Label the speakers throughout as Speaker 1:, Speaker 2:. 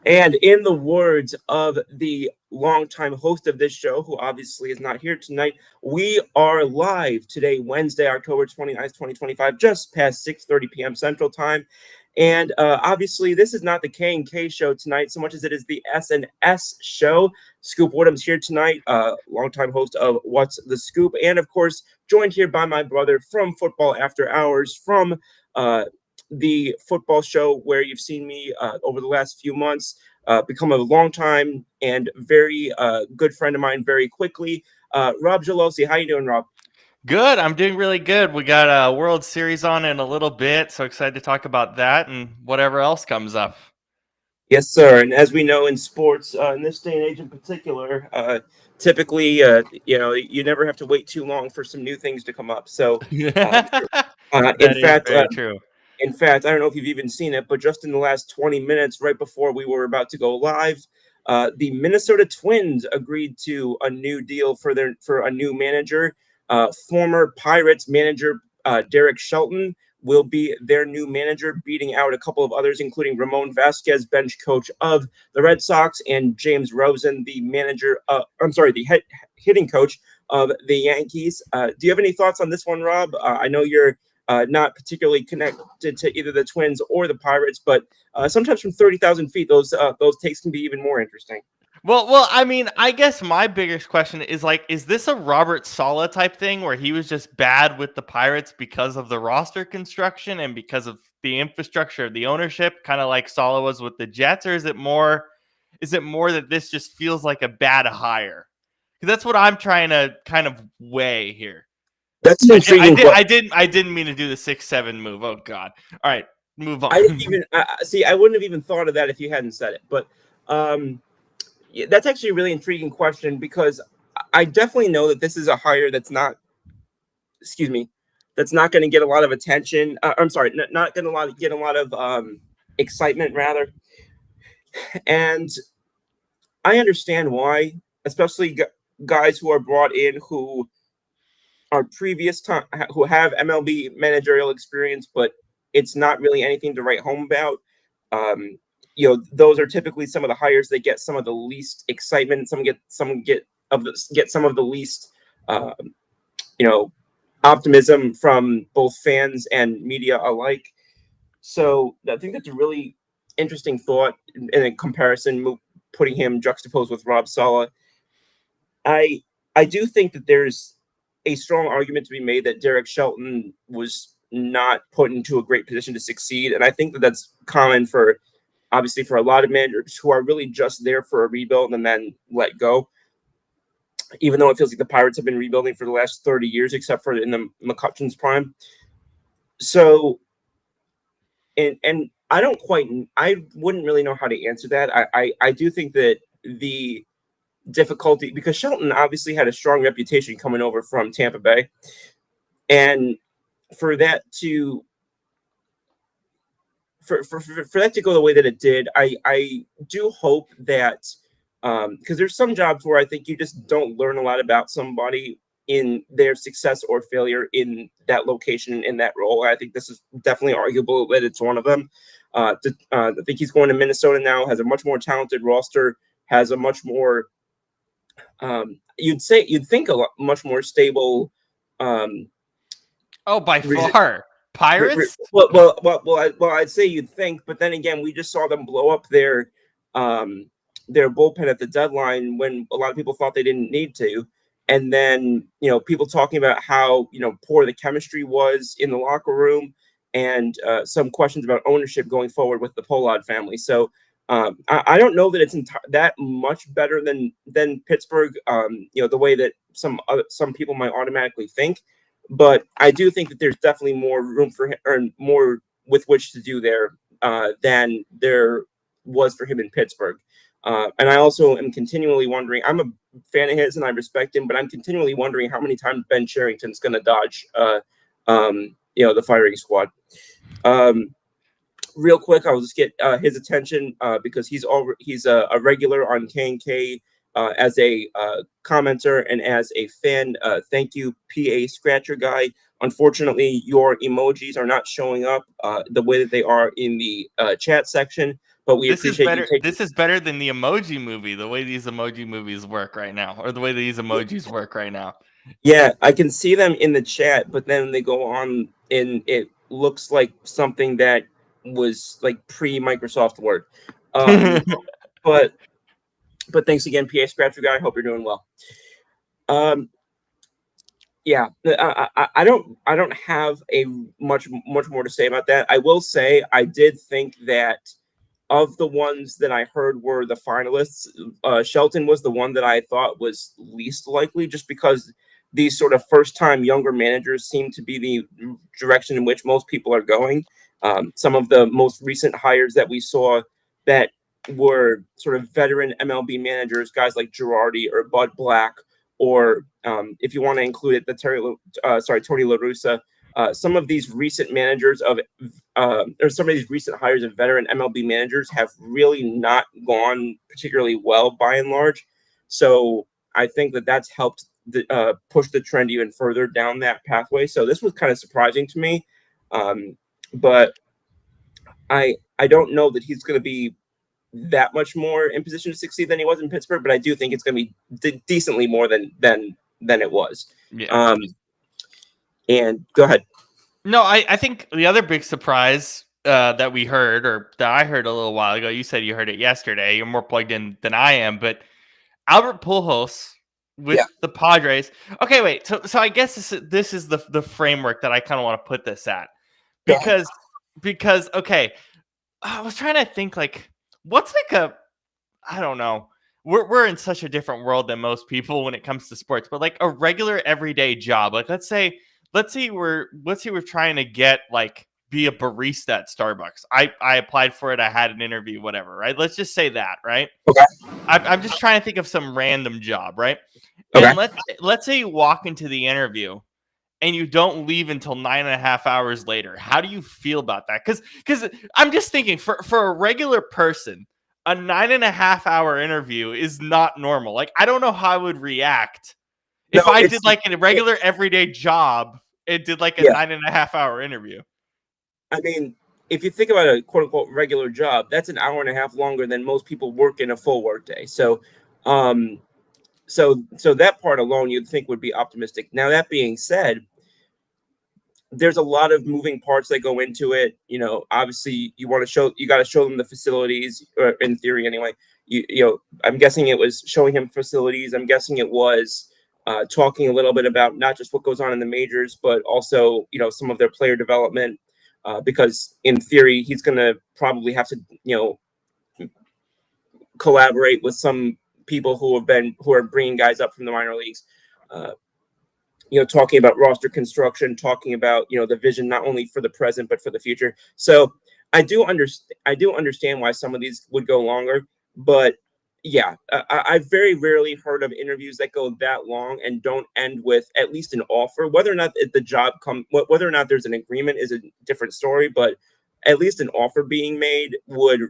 Speaker 1: And in the words of the longtime host of this show, who obviously is not here tonight, we are live today, Wednesday, October 29th, 2025, just past 6:30 p.m. Central Time. And obviously, this is not the K&K show tonight so much as it is the S&S show. Scoop Woodham's here tonight, longtime host of What's the Scoop, and of course, joined here by my brother from Football After Hours, from the football show where you've seen me over the last few months become a long time and very good friend of mine very quickly. Rob Gelosi, how you doing, Rob?
Speaker 2: Good. I'm doing really good. We got a World Series on in a little bit, so excited to talk about that and whatever else comes up.
Speaker 1: Yes, sir. And as we know in sports, in this day and age in particular, typically, you never have to wait too long for some new things to come up. So, uh, in
Speaker 2: That is
Speaker 1: fact,
Speaker 2: very true.
Speaker 1: I don't know if you've even seen it, but just in the last 20 minutes, right before we were about to go live, the Minnesota Twins agreed to a new deal for a new manager. Former Pirates manager Derek Shelton will be their new manager, beating out a couple of others, including Ramon Vasquez, bench coach of the Red Sox, and James Rosen, the hitting coach of the Yankees. Do you have any thoughts on this one, Rob? I know you're not particularly connected to either the Twins or the Pirates, but sometimes from 30,000 feet, those takes can be even more interesting.
Speaker 2: Well, I mean, I guess my biggest question is is this a Robert Saleh type thing where he was just bad with the Pirates because of the roster construction and because of the infrastructure of the ownership, kind of like Saleh was with the Jets, or is it more that this just feels like a bad hire? Because that's what I'm trying to kind of weigh here.
Speaker 1: That's an intriguing question.
Speaker 2: I didn't mean to do the 6-7 move. Oh God! All right, move on.
Speaker 1: I didn't even see. I wouldn't have even thought of that if you hadn't said it. But yeah, that's actually a really intriguing question because I definitely know that this is a hire that's not. Excuse me. That's not going to get a lot of attention. I'm sorry, not going to get a lot of excitement, rather. And I understand why, especially guys who are brought in who are previous time who have MLB managerial experience, but it's not really anything to write home about. Um, those are typically some of the hires that get some of the least excitement. Get some of the least, uh, you know, optimism from both fans and media alike. So I think that's a really interesting thought in a comparison, putting him juxtaposed with Rob Saleh. I I do think that there's a strong argument to be made that Derek Shelton was not put into a great position to succeed, and I think that that's common for obviously for a lot of managers who are really just there for a rebuild and then let go. Even though it feels like the Pirates have been rebuilding for the last 30 years, except for in the McCutcheon's prime. So, and I wouldn't really know how to answer that. I do think that the difficulty because Shelton obviously had a strong reputation coming over from Tampa Bay, and for that to for that to go the way that it did, I do hope that because there's some jobs where I think you just don't learn a lot about somebody in their success or failure in that location in that role. I think this is definitely arguable that it's one of them. I think he's going to Minnesota now, has a much more talented roster, has a much more you'd think much more stable. Um,
Speaker 2: Oh, by
Speaker 1: re-
Speaker 2: far, Pirates.
Speaker 1: I'd say you'd think, but then again, we just saw them blow up their bullpen at the deadline when a lot of people thought they didn't need to, and then people talking about how poor the chemistry was in the locker room, and some questions about ownership going forward with the Pollard family. So I don't know that it's that much better than Pittsburgh. The way that some people might automatically think, but I do think that there's definitely more room for him or more with which to do there than there was for him in Pittsburgh. And I also am continually wondering. I'm a fan of his and I respect him, but I'm continually wondering how many times Ben Cherington's going to dodge, the firing squad. Real quick, I'll just get his attention because he's a regular on K&K as a commenter and as a fan. Thank you, PA Scratcher Guy. Unfortunately, your emojis are not showing up the way that they are in the chat section. but we
Speaker 2: This is
Speaker 1: appreciate you
Speaker 2: better.
Speaker 1: taking.
Speaker 2: This is better than the Emoji Movie. The way these Emoji movies work right now, or the way these emojis work right now.
Speaker 1: Yeah, I can see them in the chat, but then they go on and it looks like something that was like pre-Microsoft Word. But thanks again, PA Scratcher guy. Hope you're doing well. Yeah, I don't have a much more to say about that. I will say I did think that of the ones that I heard were the finalists, Shelton was the one that I thought was least likely, just because these sort of first-time younger managers seem to be the direction in which most people are going. Some of the most recent hires that we saw that were sort of veteran MLB managers, guys like Girardi or Bud Black, or if you want to include it, the Tony La Russa. Some of these recent managers or some of these recent hires of veteran MLB managers have really not gone particularly well by and large. So I think that that's helped push the trend even further down that pathway. So this was kind of surprising to me, but I don't know that he's going to be that much more in position to succeed than he was in Pittsburgh, but I do think it's going to be decently more than it was.
Speaker 2: Yeah.
Speaker 1: And go ahead.
Speaker 2: No, I think the other big surprise that we heard, or that I heard a little while ago, you said you heard it yesterday. You're more plugged in than I am, but Albert Pujols with the Padres. Okay, wait. So I guess this is the framework that I kind of want to put this at, because okay, I was trying to think like what's like I don't know. We're in such a different world than most people when it comes to sports, but like a regular everyday job. Like let's say we're trying to get like be a barista at Starbucks. I applied for it. I had an interview, whatever. Right. Let's just say that. Right.
Speaker 1: Okay.
Speaker 2: I'm just trying to think of some random job. Right.
Speaker 1: Okay.
Speaker 2: And let's say you walk into the interview and you don't leave until 9.5 hours later. How do you feel about that? Because I'm just thinking for a regular person, a 9.5 hour interview is not normal. Like, I don't know how I would react if I did like a regular everyday job and did like a 9.5 hour interview.
Speaker 1: I mean, if you think about a quote unquote regular job, that's an hour and a half longer than most people work in a full workday. So, so that part alone you'd think would be optimistic. Now, that being said, there's a lot of moving parts that go into it. You know, obviously you got to show them the facilities, or in theory anyway. You know, I'm guessing it was showing him facilities. I'm guessing it was talking a little bit about not just what goes on in the majors, but also, you know, some of their player development, because in theory, he's going to probably have to, you know, collaborate with some people who are bringing guys up from the minor leagues. You know, talking about roster construction, talking about, you know, the vision not only for the present but for the future. So I do understand why some of these would go longer, but yeah, I very rarely heard of interviews that go that long and don't end with at least an offer. Whether or not the job whether or not there's an agreement is a different story, but at least an offer being made would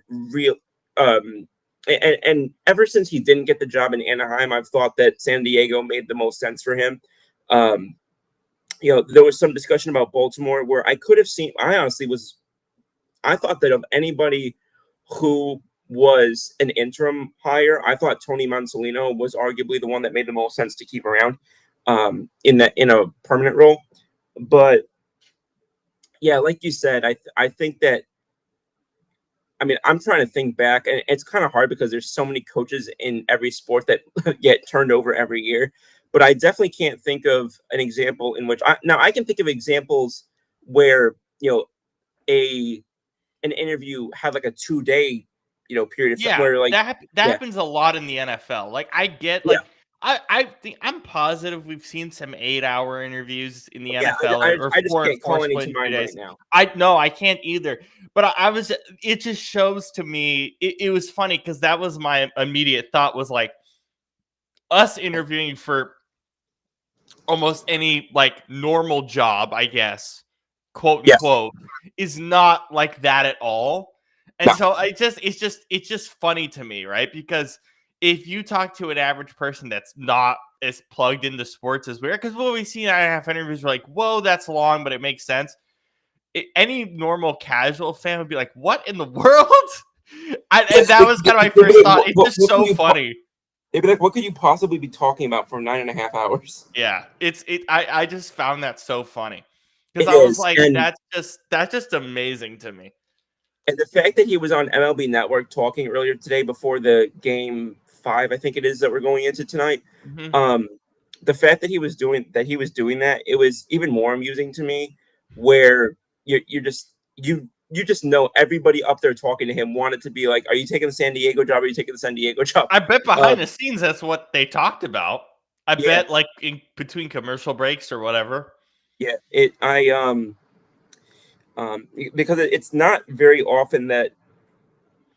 Speaker 1: and ever since he didn't get the job in Anaheim, I've thought that San Diego made the most sense for him. You know, there was some discussion about Baltimore where I thought that of anybody who was an interim hire, I thought Tony Monsolino was arguably the one that made the most sense to keep around in a permanent role. But yeah, like you said, I think that, I mean, I'm trying to think back, and it's kind of hard because there's so many coaches in every sport that get turned over every year. But I definitely can't think of an example in which I can think of examples where, you know, an interview had like a 2-day, you know, period of time where like
Speaker 2: that happens a lot in the NFL. Like I get like I think I'm positive we've seen some 8-hour interviews in the NFL or
Speaker 1: I just
Speaker 2: 4 and
Speaker 1: can't
Speaker 2: 4
Speaker 1: call any
Speaker 2: split
Speaker 1: to mind
Speaker 2: days.
Speaker 1: right now.
Speaker 2: I can't either. But it just shows to me it was funny because that was my immediate thought was like us interviewing for almost any like normal job, I guess, quote unquote, is not like that at all. And so it's just funny to me, right? Because if you talk to an average person that's not as plugged into sports as we are, because what we see in INF interviews are like, whoa, that's long, but it makes sense. Any normal casual fan would be like, what in the world? And that was kind of my first thought. It's just so funny.
Speaker 1: They'd be like, what could you possibly be talking about for 9.5 hours?
Speaker 2: Yeah, I just found that so funny because
Speaker 1: It
Speaker 2: I was
Speaker 1: is.
Speaker 2: like,
Speaker 1: And
Speaker 2: that's just amazing to me.
Speaker 1: the fact that he was on MLB Network talking earlier today before the game 5, I think it is, that we're going into tonight.
Speaker 2: Mhm.
Speaker 1: The fact that he was doing that, it was even more amusing to me, where you just know everybody up there talking to him wanted to be like, are you taking the San Diego job? Are you taking the San Diego job?
Speaker 2: I bet behind
Speaker 1: Um,
Speaker 2: the scenes that's what they talked about. I
Speaker 1: yeah,
Speaker 2: bet like in between commercial breaks or whatever.
Speaker 1: yeah. Because it's not very often that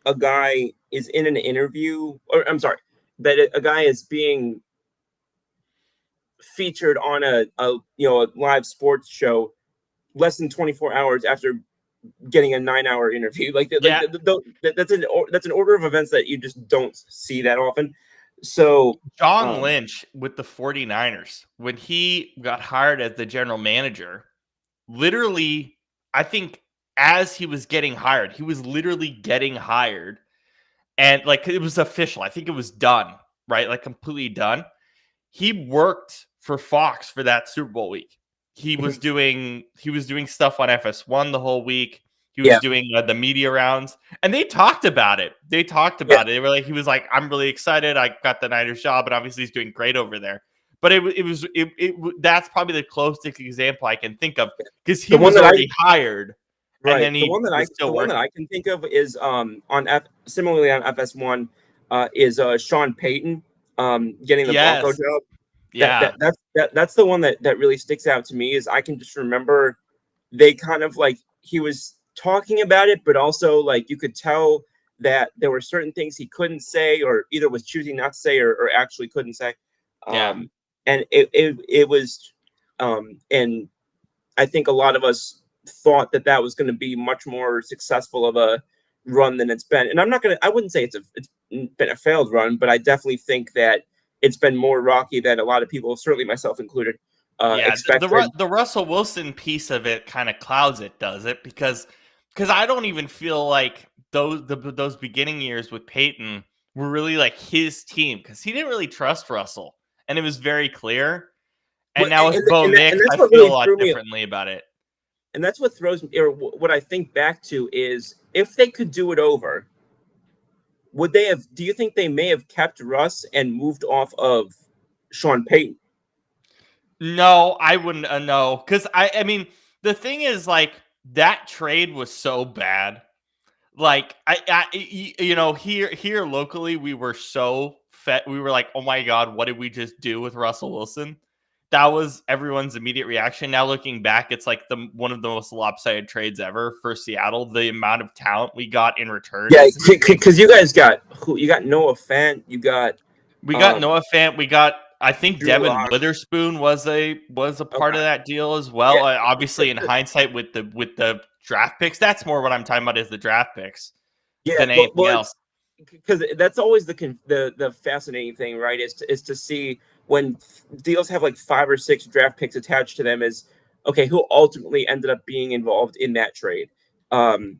Speaker 1: a guy is in an interview, or I'm sorry, that a guy is being featured on a live sports show less than 24 hours after getting a 9-hour interview.
Speaker 2: Yeah,
Speaker 1: That's an order of events that you just don't see that often. So
Speaker 2: John
Speaker 1: um
Speaker 2: Lynch with the 49ers, when he got hired as the general manager, literally, I think as he was getting hired, he was literally getting hired. And like it was official. I think it was done, right? Like completely done. He worked for Fox for that Super Bowl week. He was doing stuff on FS1 the whole week. He was
Speaker 1: yeah,
Speaker 2: doing the media rounds, and they talked about it.
Speaker 1: yeah.
Speaker 2: They were like, he was like, "I'm really excited. I got the Niners job, and obviously he's doing great over there." But that's probably the closest example I can think of because he
Speaker 1: The one
Speaker 2: was
Speaker 1: that I
Speaker 2: already hired, and
Speaker 1: Right.
Speaker 2: then
Speaker 1: The
Speaker 2: he
Speaker 1: one that I
Speaker 2: was still
Speaker 1: the one that I
Speaker 2: working.
Speaker 1: can think of is similarly on FS1 is Sean Payton getting the Bronco
Speaker 2: Yes,
Speaker 1: job.
Speaker 2: yeah,
Speaker 1: That's the one that really sticks out to me. Is I can just remember they kind of like he was talking about it, but also like you could tell that there were certain things he couldn't say, or either was choosing not to say, or actually couldn't say.
Speaker 2: yeah.
Speaker 1: And it was and I think a lot of us thought that was going to be much more successful of a run than it's been. And I wouldn't say it's been a failed run, but I definitely think that it's been more rocky than a lot of people, certainly myself included,
Speaker 2: Yeah,
Speaker 1: expected.
Speaker 2: the Russell Wilson piece of it kind of clouds it, does it? Because I don't even feel like those beginning years with Peyton were really like his team because he didn't really trust Russell, and it was very clear. And
Speaker 1: But
Speaker 2: now with Bo
Speaker 1: and
Speaker 2: Nix,
Speaker 1: that's
Speaker 2: I
Speaker 1: what
Speaker 2: feel a
Speaker 1: really
Speaker 2: lot
Speaker 1: threw me.
Speaker 2: differently about it.
Speaker 1: And that's what throws me, or what I think back to is if they could do it over, would they have? Do you think they may have kept Russ and moved off of Sean Payton?
Speaker 2: No, I wouldn't know because I mean the thing is like that trade was so bad. Like here locally we were so fed. We were like, oh my god, what did we just do with Russell Wilson? That was everyone's immediate reaction. Now looking back, it's like the one of the most lopsided trades ever for Seattle. The amount of talent we got in return
Speaker 1: Yeah,
Speaker 2: is insane.
Speaker 1: because you guys got you got Noah Fant, you got
Speaker 2: We got
Speaker 1: um
Speaker 2: Noah Fant. We got I think
Speaker 1: Drew
Speaker 2: Devin
Speaker 1: Lock.
Speaker 2: Witherspoon was a part of
Speaker 1: Okay,
Speaker 2: that deal as
Speaker 1: yeah,
Speaker 2: well. Obviously, in hindsight, with the draft picks, that's more what I'm talking about is the draft picks
Speaker 1: yeah.
Speaker 2: than anything
Speaker 1: Well,
Speaker 2: else.
Speaker 1: because that's always the fascinating thing, right? Is to see when deals have like 5 or 6 draft picks attached to them. Is okay, who ultimately ended up being involved in that trade? Um,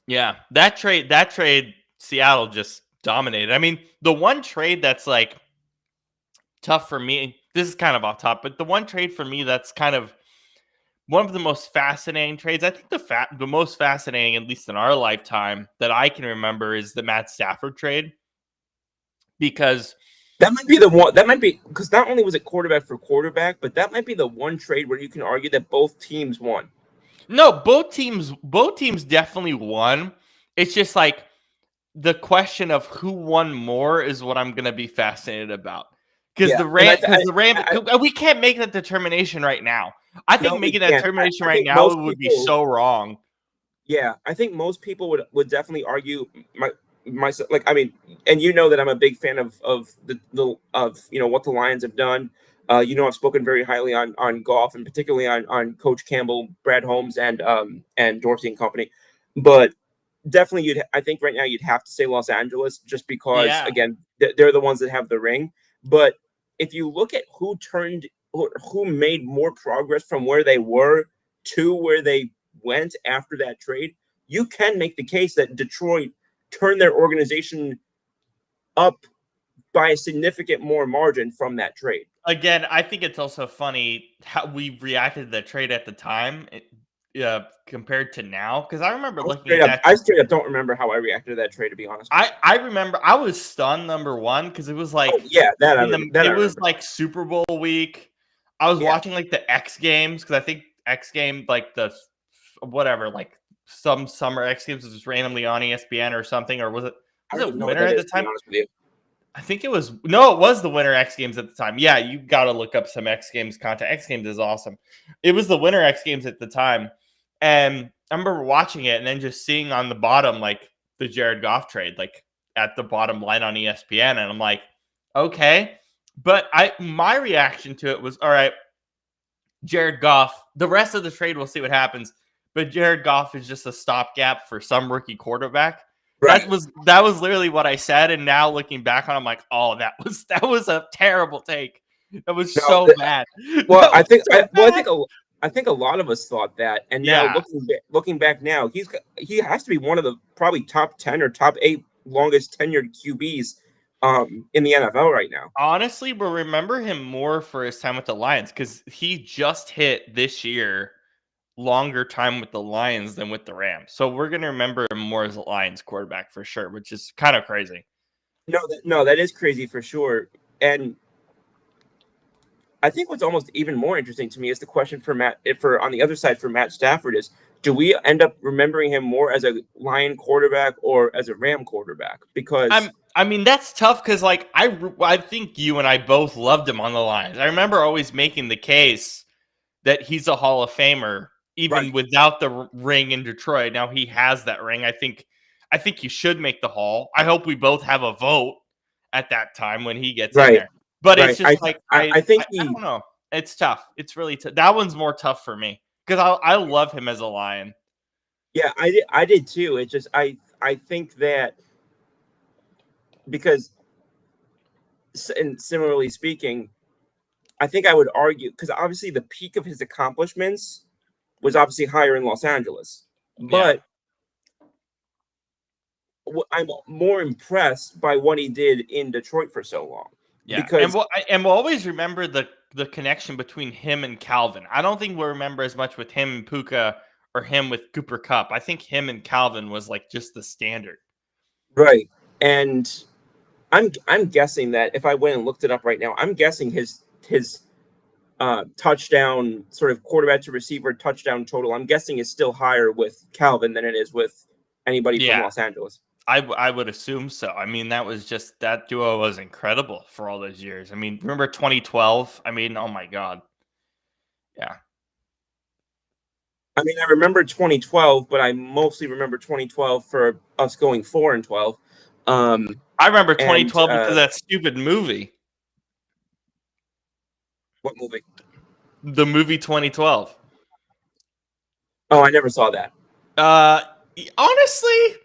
Speaker 2: Yeah, that trade, Seattle just dominated. I mean, the one trade that's like tough for me. This is kind of off top, but the one trade for me that's kind of one of the most fascinating trades. I think the most fascinating, at least in our lifetime, that I can remember is the Matt Stafford trade because
Speaker 1: that might be the one. That might be because not only was it quarterback for quarterback, but that might be the one trade where you can argue that both teams won.
Speaker 2: no, both teams definitely won. It's just like the question of who won more is what I'm going to be fascinated about. Because
Speaker 1: Yeah,
Speaker 2: the
Speaker 1: and
Speaker 2: Ram, because the Ram, we can't make that determination right now. I think
Speaker 1: no, we
Speaker 2: making that
Speaker 1: can't.
Speaker 2: determination
Speaker 1: I
Speaker 2: right
Speaker 1: think
Speaker 2: now
Speaker 1: most
Speaker 2: would be
Speaker 1: people.
Speaker 2: so wrong.
Speaker 1: Yeah, I think most people would definitely argue myself. Like, I mean, and you know that I'm a big fan of the of what the Lions have done. I've spoken very highly on golf and particularly on Coach Campbell, Brad Holmes, and Dorsey and company. But definitely, I think right now you'd have to say Los Angeles just because
Speaker 2: Yeah,
Speaker 1: again they're the ones that have the ring. But if you look at who made more progress from where they were to where they went after that trade, you can make the case that Detroit turn their organization up by a significant more margin from that trade.
Speaker 2: Again, I think it's also funny how we reacted to the trade at the time, compared to now. Because I remember looking at that.
Speaker 1: I straight up don't remember how I reacted to that trade, to be honest.
Speaker 2: I remember I was stunned, number one, because it was like,
Speaker 1: it
Speaker 2: was like Super Bowl week. I was watching like the X Games, because I think X Game, like the whatever, like some summer X Games was just randomly on ESPN or something, or was it Winter at the time? I think it was the Winter X Games at the time. Yeah, you got to look up some X Games content. X Games is awesome. It was the Winter X Games at the time, and I remember watching it and then just seeing on the bottom like the Jared Goff trade, like at the bottom line on ESPN, and I'm like, okay. But my reaction to it was, all right, Jared Goff. The rest of the trade, we'll see what happens. But Jared Goff is just a stopgap for some rookie quarterback. Right. That was literally what I said, and now looking back on it, I'm like, oh, that was a terrible take. That was bad.
Speaker 1: Well, I think a lot of us thought that, and now looking back now, he has to be one of the probably top 10 or top 8 longest tenured QBs in the NFL right now.
Speaker 2: Honestly, we'll remember him more for his time with the Lions, because he just hit this year longer time with the Lions than with the Rams. So we're going to remember him more as a Lions quarterback for sure, which is kind of crazy.
Speaker 1: No, that is crazy for sure. And I think what's almost even more interesting to me is the question for Matt, on the other side for Matt Stafford is, do we end up remembering him more as a Lion quarterback or as a Ram quarterback? Because
Speaker 2: I mean, that's tough, because like I think you and I both loved him on the Lions. I remember always making the case that he's a Hall of Famer, even without the ring in Detroit. Now he has that ring. I think he should make the Hall. I hope we both have a vote at that time when he gets in there. But it's just I don't know. It's tough. It's really tough. That one's more tough for me, because I love him as a Lion.
Speaker 1: Yeah, I did too. It's just I think that, because, and similarly speaking, I think I would argue, because obviously the peak of his accomplishments was obviously higher in Los Angeles, but I'm more impressed by what he did in Detroit for so long.
Speaker 2: Yeah, because we'll always remember the connection between him and Calvin. I don't think we'll remember as much with him and Puka or him with Cooper Kupp. I think him and Calvin was like just the standard.
Speaker 1: Right, and I'm guessing that if I went and looked it up right now, I'm guessing his touchdown, sort of quarterback to receiver touchdown total, I'm guessing is still higher with Calvin than it is with anybody from Los Angeles.
Speaker 2: I would assume so. I mean, that duo was incredible for all those years. I mean, remember 2012? I mean, oh my God. Yeah.
Speaker 1: I mean, I remember 2012, but I mostly remember 2012 for us going 4-12.
Speaker 2: I remember 2012 because of that stupid movie.
Speaker 1: What movie?
Speaker 2: The movie 2012.
Speaker 1: Oh, I never saw that.
Speaker 2: Honestly,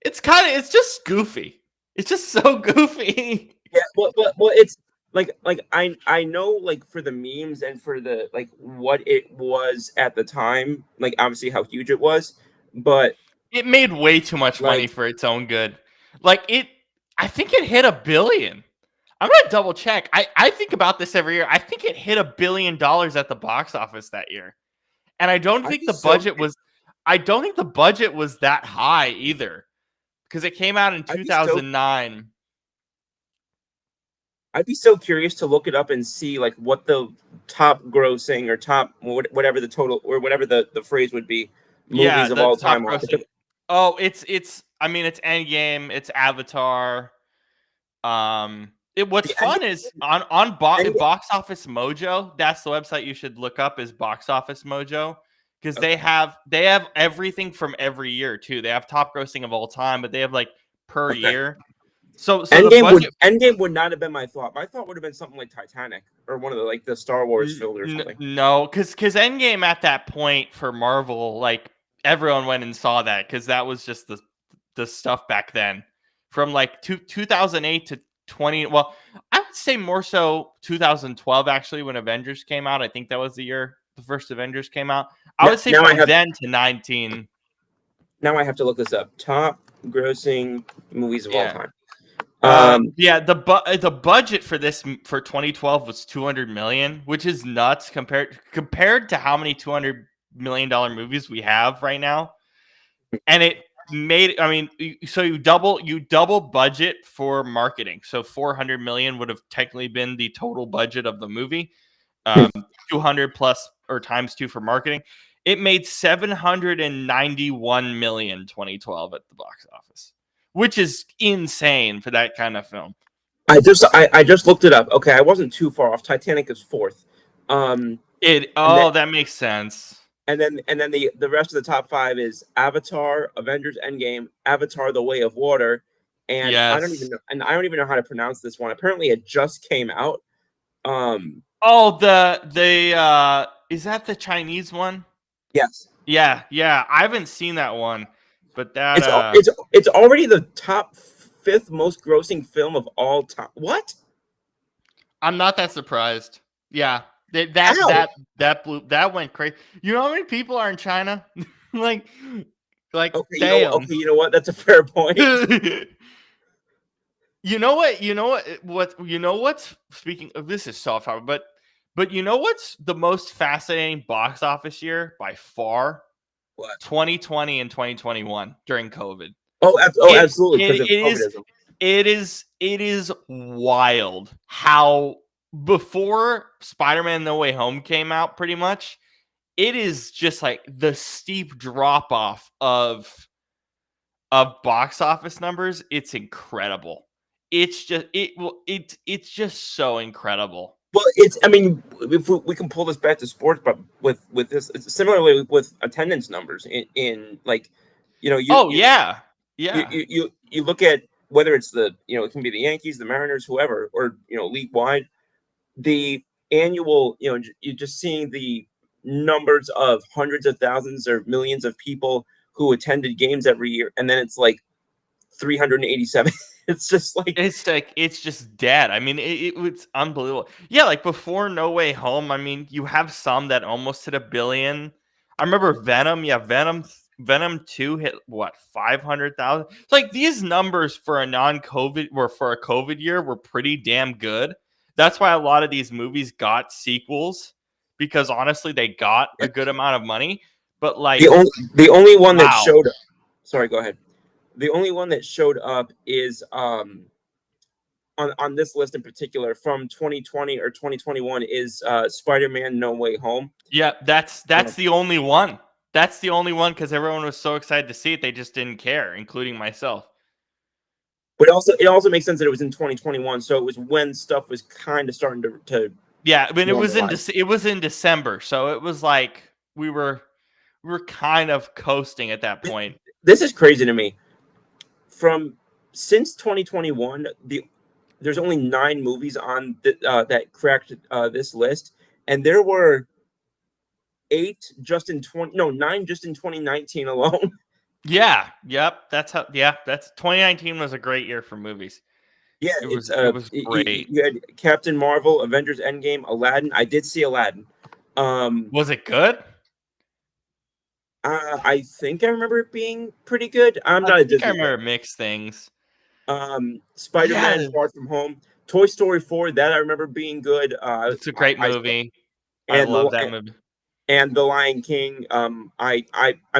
Speaker 2: it's just goofy. It's just so goofy.
Speaker 1: Yeah, well, it's like I know, like, for the memes and for the, like, what it was at the time, like obviously how huge it was, but
Speaker 2: it made way too much money for its own good. Like I think it hit $1 billion. I'm gonna double check. I think about this every year. I think it hit $1 billion at the box office that year, and I don't think the budget was. I don't think the budget was that high either, because it came out in 2009.
Speaker 1: I'd be so curious to look it up and see, like, what the top grossing or top whatever the total or whatever the phrase would be movies of all time are.
Speaker 2: Oh, it's I mean, it's Endgame, it's Avatar. What's fun is on Box Office Mojo. That's the website you should look up, is Box Office Mojo, because they have everything from every year too. They have top grossing of all time, but they have like per year. So
Speaker 1: Endgame would not have been my thought. My thought would have been something like Titanic or one of the Star Wars films or something.
Speaker 2: No, because Endgame at that point for Marvel, like, everyone went and saw that, because that was just the stuff back then. From like 2008 to 20. Well, I would say more so 2012 actually, when Avengers came out. I think that was the year the first Avengers came out. I would say from then to 19.
Speaker 1: Now I have to look this up. Top grossing movies of all
Speaker 2: Yeah.
Speaker 1: time.
Speaker 2: The budget for this for 2012 was 200 million, which is nuts compared to how many 200 million dollar movies we have right now. And it made, I mean, so you double budget for marketing. So 400 million would have technically been the total budget of the movie. 200 plus or times 2 for marketing. It made 791 million 2012 at the box office, which is insane for that kind of film.
Speaker 1: I just looked it up. Okay, I wasn't too far off. Titanic is fourth.
Speaker 2: That makes sense.
Speaker 1: And then the rest of the top 5 is Avatar, Avengers Endgame, Avatar: The Way of Water, and
Speaker 2: Yes.
Speaker 1: I don't even know how to pronounce this one. Apparently, it just came out.
Speaker 2: Is that the Chinese one?
Speaker 1: Yes.
Speaker 2: Yeah. I haven't seen that one, but
Speaker 1: it's already the top 5th most grossing film of all time. What?
Speaker 2: I'm not that surprised. Yeah. That went crazy. You know how many people are in China? like
Speaker 1: okay,
Speaker 2: damn.
Speaker 1: You know what? That's a fair point.
Speaker 2: You know what's speaking of, this is soft topic, but you know what's the most fascinating box office year by far?
Speaker 1: What?
Speaker 2: 2020 and 2021 during COVID.
Speaker 1: Absolutely, because of COVIDism.
Speaker 2: It is wild how before Spider-Man No Way Home came out, pretty much, it is just like the steep drop off of box office numbers. It's incredible. It's just so incredible.
Speaker 1: Well, I mean, if we can pull this back to sports, but with this, it's similarly with attendance numbers in like, you look at whether it's it can be the Yankees, the Mariners, whoever, or league wide, the annual, you're just seeing the numbers of hundreds of thousands or millions of people who attended games every year, and then it's like 387. It's
Speaker 2: just dead. I mean, it was unbelievable. Yeah, like before No Way Home, I mean, you have some that almost hit 1 billion. I remember Venom. Yeah, Venom 2 hit what, 500,000. It's like these numbers for a non-COVID or for a COVID year were pretty damn good. That's why a lot of these movies got sequels, because honestly, they got a good amount of money. But like
Speaker 1: the only one that showed up. Sorry, go ahead. The only one that showed up is on this list in particular from 2020 or 2021 is Spider-Man No Way Home.
Speaker 2: Yeah, that's the only one. That's the only one, because everyone was so excited to see it, they just didn't care, including myself.
Speaker 1: But it also makes sense that it was in 2021, so it was when stuff was kind of starting to
Speaker 2: yeah. I mean, it was in December, so it was like we were kind of coasting at that point.
Speaker 1: This is crazy to me. Since 2021, there's only 9 movies on that cracked this list, and there were 9 just in 2019 alone.
Speaker 2: Yeah, yep. That's 2019 was a great year for movies.
Speaker 1: Yeah,
Speaker 2: it was great.
Speaker 1: You had Captain Marvel, Avengers Endgame, Aladdin. I did see Aladdin.
Speaker 2: Was it good?
Speaker 1: I think I remember it being pretty good. I'm not a Disney.
Speaker 2: I remember mixed things.
Speaker 1: Spider-Man Far From Home, Toy Story 4. That I remember being good.
Speaker 2: It's a great movie. I love that movie.
Speaker 1: And The Lion King. I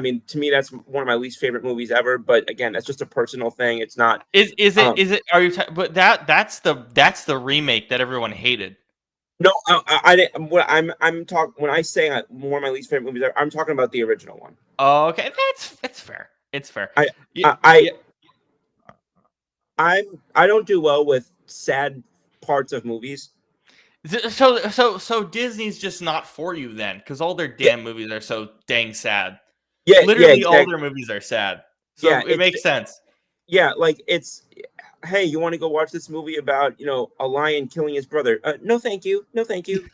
Speaker 1: mean, to me, that's one of my least favorite movies ever. But again, that's just a personal thing. It's not.
Speaker 2: Is it? Are you? But that's the remake that everyone hated.
Speaker 1: No, I'm talking when I say one of my least favorite movies ever, I'm talking about the original one.
Speaker 2: Oh, okay, that's fair. It's fair.
Speaker 1: I don't do well with sad parts of movies.
Speaker 2: So Disney's just not for you then, because all their damn movies are so dang sad.
Speaker 1: Yeah,
Speaker 2: literally all their movies are sad. So it makes sense.
Speaker 1: Yeah, like it's, hey, you want to go watch this movie about a lion killing his brother? No, thank you. No, thank you.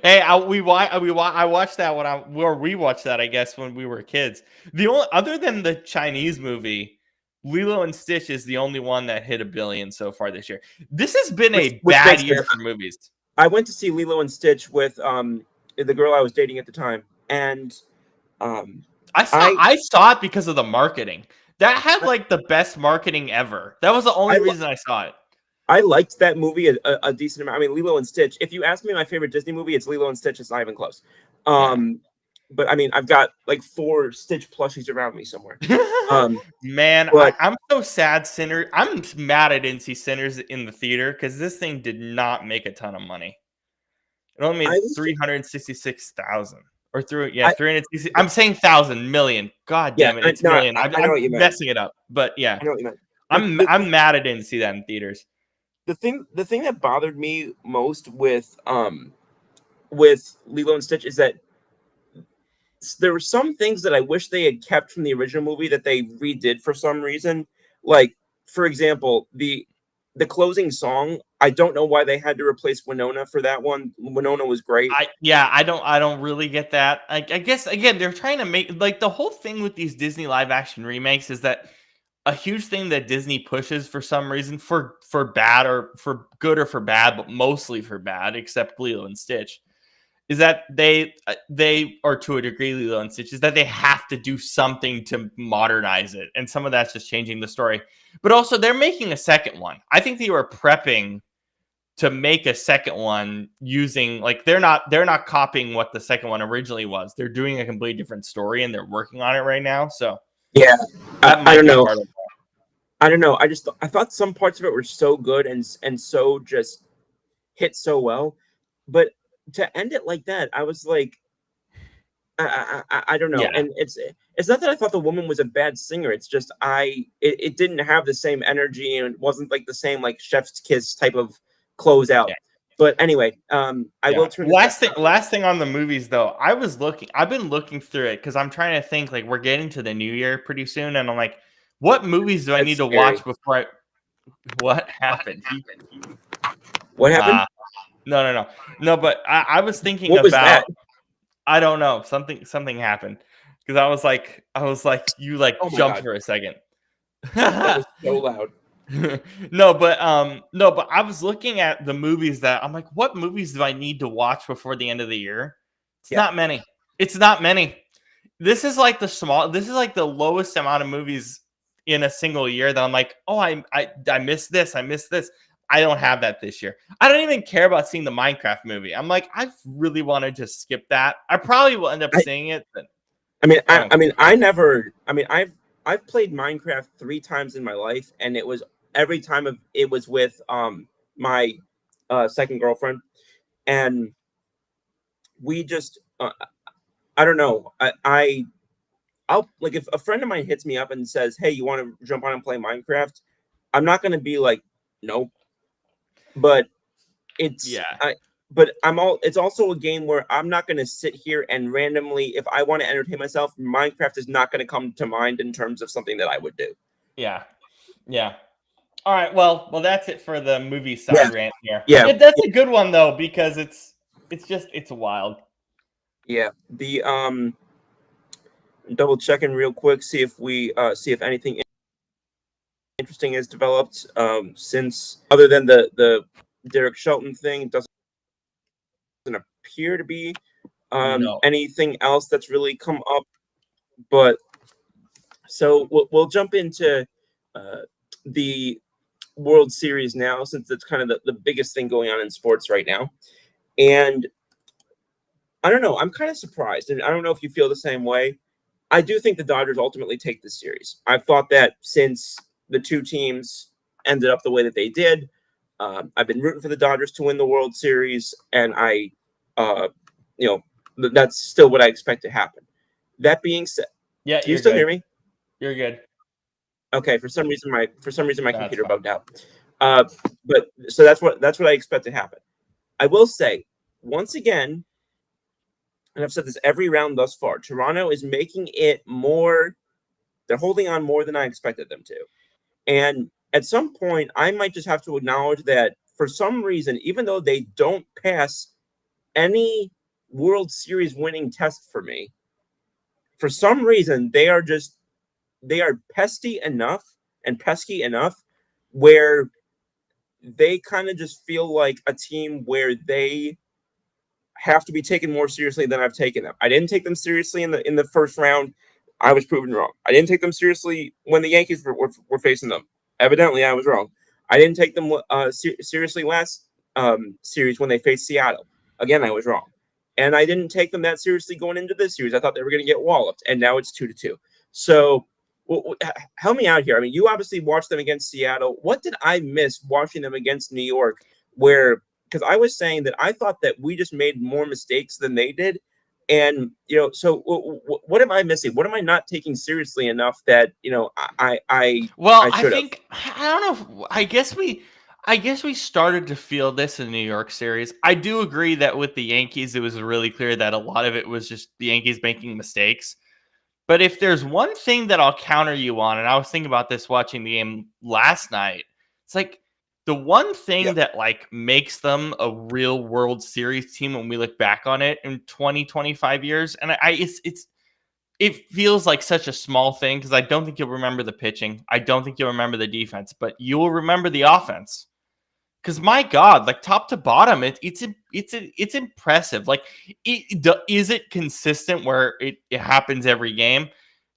Speaker 2: Hey, I watched that we watched that, I guess, when we were kids. The only other than the Chinese movie, Lilo and Stitch is the only one that hit 1 billion so far this year. This has been a bad year for movies.
Speaker 1: I went to see Lilo and Stitch with the girl I was dating at the time, and
Speaker 2: I saw it because of the marketing. That had like the best marketing ever. That was the only
Speaker 1: I,
Speaker 2: reason I saw it.
Speaker 1: I liked that movie a decent amount. I mean, Lilo and Stitch. If you ask me my favorite Disney movie, it's Lilo and Stitch. It's not even close.
Speaker 2: Yeah.
Speaker 1: But I mean, I've got like 4 Stitch plushies around me somewhere.
Speaker 2: Man,
Speaker 1: But
Speaker 2: I'm so sad. I'm mad I didn't see Sinners in the theater because this thing did not make a ton of money. It only
Speaker 1: I
Speaker 2: made
Speaker 1: was,
Speaker 2: 366,000 or through
Speaker 1: I
Speaker 2: 360. I'm saying thousand million. God
Speaker 1: yeah,
Speaker 2: damn it, it's
Speaker 1: no,
Speaker 2: million.
Speaker 1: I know
Speaker 2: I'm
Speaker 1: what you meant.
Speaker 2: messing it up, but yeah,
Speaker 1: I know what you meant. Like
Speaker 2: I'm mad I didn't see that in theaters.
Speaker 1: the thing that bothered me most with Lilo and Stitch is that there were some things that I wish they had kept from the original movie that they redid for some reason. Like, for example, the closing song. I don't know why they had to replace Winona for that one. Winona was great.
Speaker 2: I don't really get that. I guess again they're trying to make like the whole thing with these Disney live action remakes is that a huge thing that Disney pushes for some reason for bad or for good or for bad, but mostly for bad, except Lilo and Stitch, is that they or to a degree Lilo and Stitch is that they have to do something to modernize it, and some of that's just changing the story. But also they're making a second one. I think they were prepping to make a second one using like they're not copying what the second one originally was. They're doing a completely different story and they're working on it right now. So
Speaker 1: Yeah,
Speaker 2: that
Speaker 1: I
Speaker 2: might
Speaker 1: don't
Speaker 2: be a
Speaker 1: know.
Speaker 2: part of it.
Speaker 1: I don't know. I thought some parts of it were so good and so just hit so well, but to end it like that, I was like, I don't know.
Speaker 2: Yeah.
Speaker 1: And it's not that I thought the woman was a bad singer. It's just it didn't have the same energy and it wasn't like the same like chef's kiss type of closeout.
Speaker 2: Yeah.
Speaker 1: But anyway, I
Speaker 2: Yeah.
Speaker 1: will turn this back.
Speaker 2: Last thing on the movies though, I've been looking through it because I'm trying to think like we're getting to the new year pretty soon, and I'm like, what movies do I
Speaker 1: That's
Speaker 2: need to
Speaker 1: scary.
Speaker 2: watch before I what happened?
Speaker 1: What happened?
Speaker 2: No, but I was thinking
Speaker 1: What was that?
Speaker 2: about I don't know. Something happened because I was like you like
Speaker 1: Oh my
Speaker 2: jumped
Speaker 1: god,
Speaker 2: for a second.
Speaker 1: that was so loud.
Speaker 2: No, but I was looking at the movies that I'm like, what movies do I need to watch before the end of the year? It's
Speaker 1: Yeah,
Speaker 2: not many. It's not many. This is like the lowest amount of movies in a single year that I'm like, oh, I missed this. I missed this. I don't have that this year. I don't even care about seeing the Minecraft movie. I'm like, I really want to just skip that. I probably will end up
Speaker 1: I
Speaker 2: seeing it, but
Speaker 1: I mean
Speaker 2: I don't
Speaker 1: I mean
Speaker 2: care.
Speaker 1: I never. I mean I've played Minecraft 3 times in my life, and it was every time it was with my second girlfriend, and we just I don't know. I'll like if a friend of mine hits me up and says, "Hey, you want to jump on and play Minecraft?" I'm not gonna be like, "Nope." But it's
Speaker 2: Yeah.
Speaker 1: I. But I'm all. It's also a game where I'm not gonna sit here and randomly, if I want to entertain myself, Minecraft is not gonna come to mind in terms of something that I would do.
Speaker 2: Yeah. Yeah. All right. Well, that's it for the movie
Speaker 1: Yeah,
Speaker 2: side rant here.
Speaker 1: yeah,
Speaker 2: That's a good one though because it's wild.
Speaker 1: yeah. The double checking real quick, see if anything interesting has developed since other than the Derek Shelton thing. It doesn't appear to be
Speaker 2: No.
Speaker 1: anything else that's really come up. But so we'll jump into uh, the World Series now, since it's kind of the biggest thing going on in sports right now. And I don't know, I'm kind of surprised, and I don't know if you feel the same way. I do think the Dodgers ultimately take this series. I've thought that since the two teams ended up the way that they did. I've been rooting for the Dodgers to win the World Series, and uh, you know, that's still what I expect to happen. That being said,
Speaker 2: Yeah,
Speaker 1: can you
Speaker 2: you're
Speaker 1: still
Speaker 2: good.
Speaker 1: hear me?
Speaker 2: You're good.
Speaker 1: Okay, for some reason my
Speaker 2: No, it's
Speaker 1: computer
Speaker 2: fine.
Speaker 1: bugged out. Uh, but so that's what I expect to happen. I will say once again, and I've said this every round thus far, Toronto is making it more. They're holding on more than I expected them to. And at some point, I might just have to acknowledge that for some reason, even though they don't pass any World Series winning test for me, for some reason they are pesky enough and pesky enough where they kind of just feel like a team where they have to be taken more seriously than I've taken them. I didn't take them seriously in the first round. I was proven wrong. I didn't take them seriously when the Yankees were facing them. Evidently, I was wrong. I didn't take them seriously last series when they faced Seattle. Again, I was wrong. And I didn't take them that seriously going into this series. I thought they were going to get walloped, and now it's 2-2. So, help me out here. I mean, you obviously watched them against Seattle. What did I miss watching them against New York? Because I was saying that I thought that we just made more mistakes than they did, and so what am I missing? What am I not taking seriously enough that
Speaker 2: Well,
Speaker 1: I
Speaker 2: I
Speaker 1: should have?
Speaker 2: think I don't know. I guess we started to feel this in the New York series. I do agree that with the Yankees, it was really clear that a lot of it was just the Yankees making mistakes. But if there's one thing that I'll counter you on, and I was thinking about this watching the game last night, it's like the one thing
Speaker 1: Yeah.
Speaker 2: that like makes them a real World Series team when we look back on it in 20, 25 years. And it feels like such a small thing because I don't think you'll remember the pitching. I don't think you'll remember the defense, but you will remember the offense. Because my God, like top to bottom, it's impressive. Like, is it consistent where it happens every game?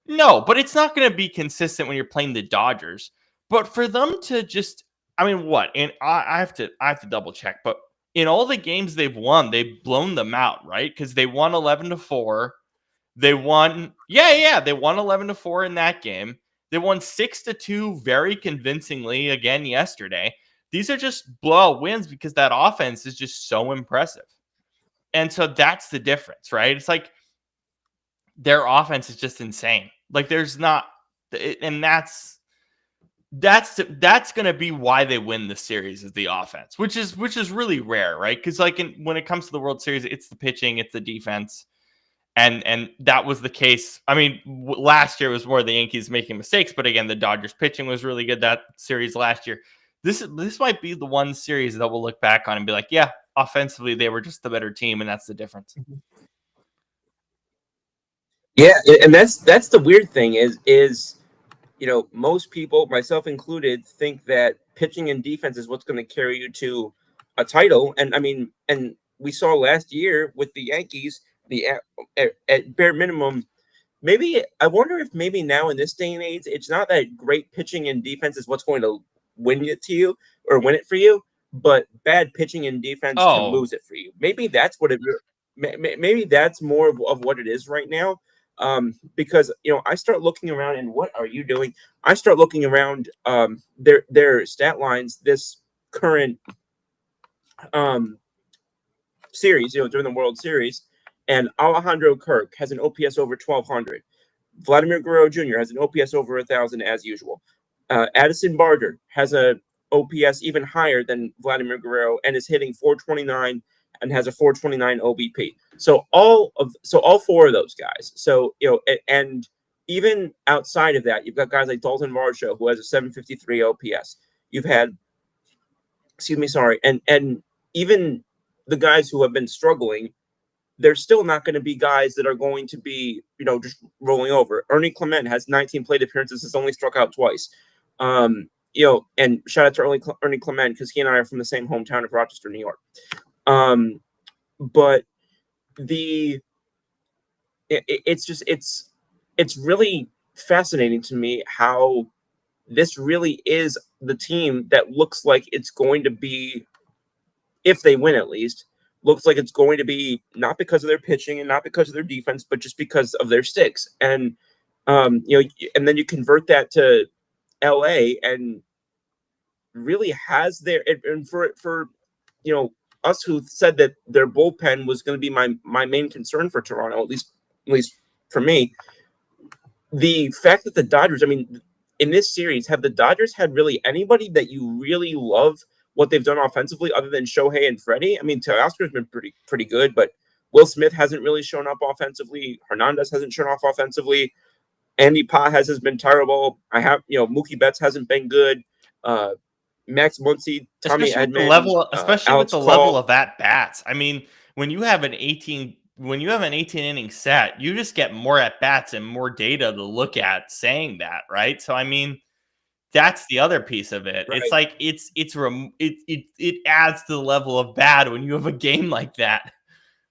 Speaker 2: No, but it's not going to be consistent when you're playing the Dodgers. But for them to just, I mean, what? And I have to double check. But in all the games they've won, they've blown them out, right? Because they won 11-4. They won, they won 11-4 in that game. They won 6-2 very convincingly again yesterday. These are just blowout wins because that offense is just so impressive. And so that's the difference, right? It's like their offense is just insane. Like there's not, and that's going to be why they win the series is the offense, which is really rare, right? Because like when it comes to the World Series, it's the pitching, it's the defense. And that was the case. I mean, last year was more the Yankees making mistakes, but again, the Dodgers pitching was really good that series last year. This might be the one series that we'll look back on and be like, yeah, offensively they were just the better team, and that's the difference.
Speaker 1: Yeah, and that's the weird thing is most people, myself included, think that pitching and defense is what's going to carry you to a title. And I mean, and we saw last year with the Yankees, at bare minimum, maybe I wonder if maybe now in this day and age, it's not that great pitching and defense is what's going to win it to you or win it for you, but bad pitching and defense can
Speaker 2: Oh,
Speaker 1: lose it for you. Maybe that's what it. Maybe that's more of what it is right now. Because I start looking around, and what are you doing? I start looking around their stat lines this current series, during the World Series, and Alejandro Kirk has an OPS over 1200. Vladimir Guerrero Jr. has an OPS over 1,000 as usual. Addison Barger has a OPS even higher than Vladimir Guerrero and is hitting 429 and has a 429 OBP. So all four of those guys. So and even outside of that, you've got guys like Dalton Varsho who has a 753 OPS. You've had, and even the guys who have been struggling, they're still not going to be guys that are going to be, just rolling over. Ernie Clement has 19 plate appearances, has only struck out twice. And shout out to Ernie Clement because he and I are from the same hometown of Rochester, New York. But it's really fascinating to me how this really is the team that looks like it's going to be, if they win at least, looks like it's going to be not because of their pitching and not because of their defense, but just because of their sticks. And and then you convert that to LA and really has their, and for us who said that their bullpen was going to be my main concern for Toronto, at least for me, the fact that the Dodgers, I mean, in this series, have the Dodgers had really anybody that you really love what they've done offensively other than Shohei and Freddie? I mean, Teoscar's been pretty good, but Will Smith hasn't really shown up offensively. Hernandez hasn't shown off offensively. Andy Pages has been terrible. Mookie Betts hasn't been good. Max Muncy, Tommy Edman,
Speaker 2: especially with
Speaker 1: Alex
Speaker 2: the level
Speaker 1: Call.
Speaker 2: of at bats. I mean, when you have an 18 inning set, you just get more at bats and more data to look at saying that, right? So I mean, that's the other piece of it. It's
Speaker 1: Right.
Speaker 2: like it adds to the level of bad when you have a game like that.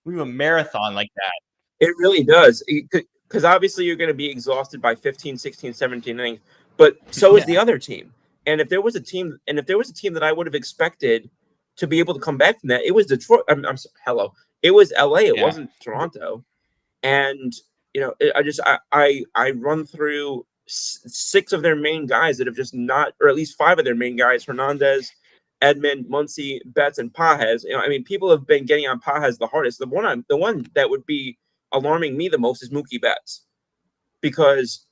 Speaker 2: We have a marathon like that.
Speaker 1: It really does. because obviously you're going to be exhausted by 15, 16, 17 innings, but so is the other team. And if there was a team, that I would have expected to be able to come back from that, it was Detroit. It was LA. It wasn't Toronto. And I run through six of their main guys that have just not, or at least five of their main guys: Hernandez, Edmund, Muncy, Betts, and Pages. People have been getting on Pages the hardest. The one that would be alarming me the most is Mookie Betts, because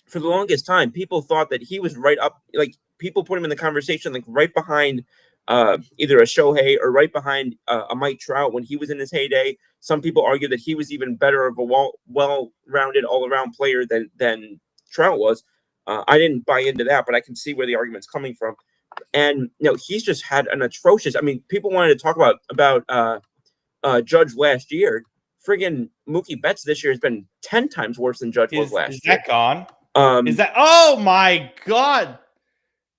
Speaker 1: for the longest time, people thought that he was right up. Like, people put him in the conversation, like right behind either a Shohei or right behind a Mike Trout when he was in his heyday. Some people argue that he was even better of a well-rounded, all-around player than Trout was. I didn't buy into that, but I can see where the argument's coming from. And he's just had an atrocious. People wanted to talk about Judge last year. Friggin' Mookie Betts this year has been 10 times worse than Judge was last year.
Speaker 2: Is that gone? Is that? Oh my God!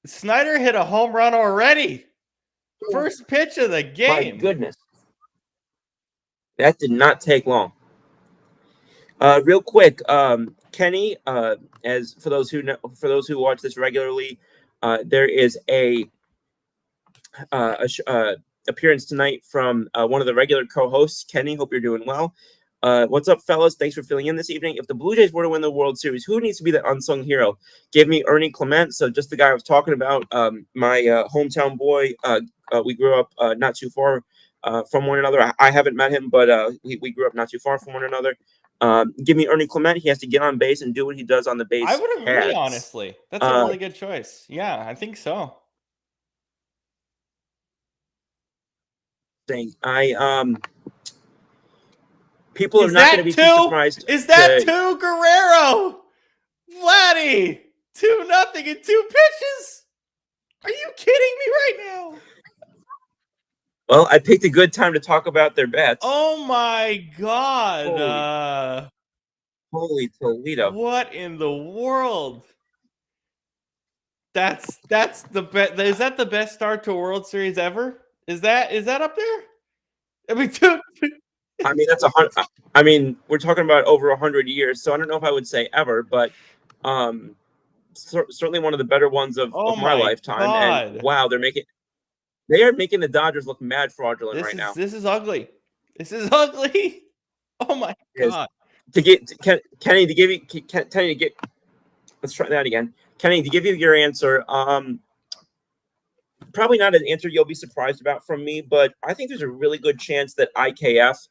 Speaker 2: Snyder hit a home run already. First pitch of the game.
Speaker 1: My goodness, that did not take long. Real quick, Kenny. As for those who watch this regularly, there is a appearance tonight from one of the regular co-hosts. Kenny, hope you're doing well. What's up, fellas? Thanks for filling in this evening. If the Blue Jays were to win the World Series, who needs to be the unsung hero? Give me Ernie Clement. So just the guy I was talking about, my hometown boy. We grew up not too far from one another. I haven't met him, but we grew up not too far from one another. Give me Ernie Clement. He has to get on base and do what he does on the base.
Speaker 2: I would agree, honestly. That's a really good choice. Yeah, I think so.
Speaker 1: People are not going to be too surprised.
Speaker 2: Is that two Guerrero? Vladdy, 2-0 in 2 pitches. Are you kidding me right now?
Speaker 1: Well, I picked a good time to talk about their bets.
Speaker 2: Oh my God!
Speaker 1: Holy Toledo!
Speaker 2: What in the world? That's the best. Is that the best start to a World Series ever? Is that up there? Dude.
Speaker 1: That's 100. We're talking about over 100 years, so I don't know if I would say ever, but certainly one of the better ones of my lifetime.
Speaker 2: God.
Speaker 1: And wow, they are making the Dodgers look mad fraudulent right now.
Speaker 2: This is ugly. This is ugly. Oh my God.
Speaker 1: Kenny, to give you let's try that again. Kenny, to give you your answer, probably not an answer you'll be surprised about from me, but I think there's a really good chance that IKF,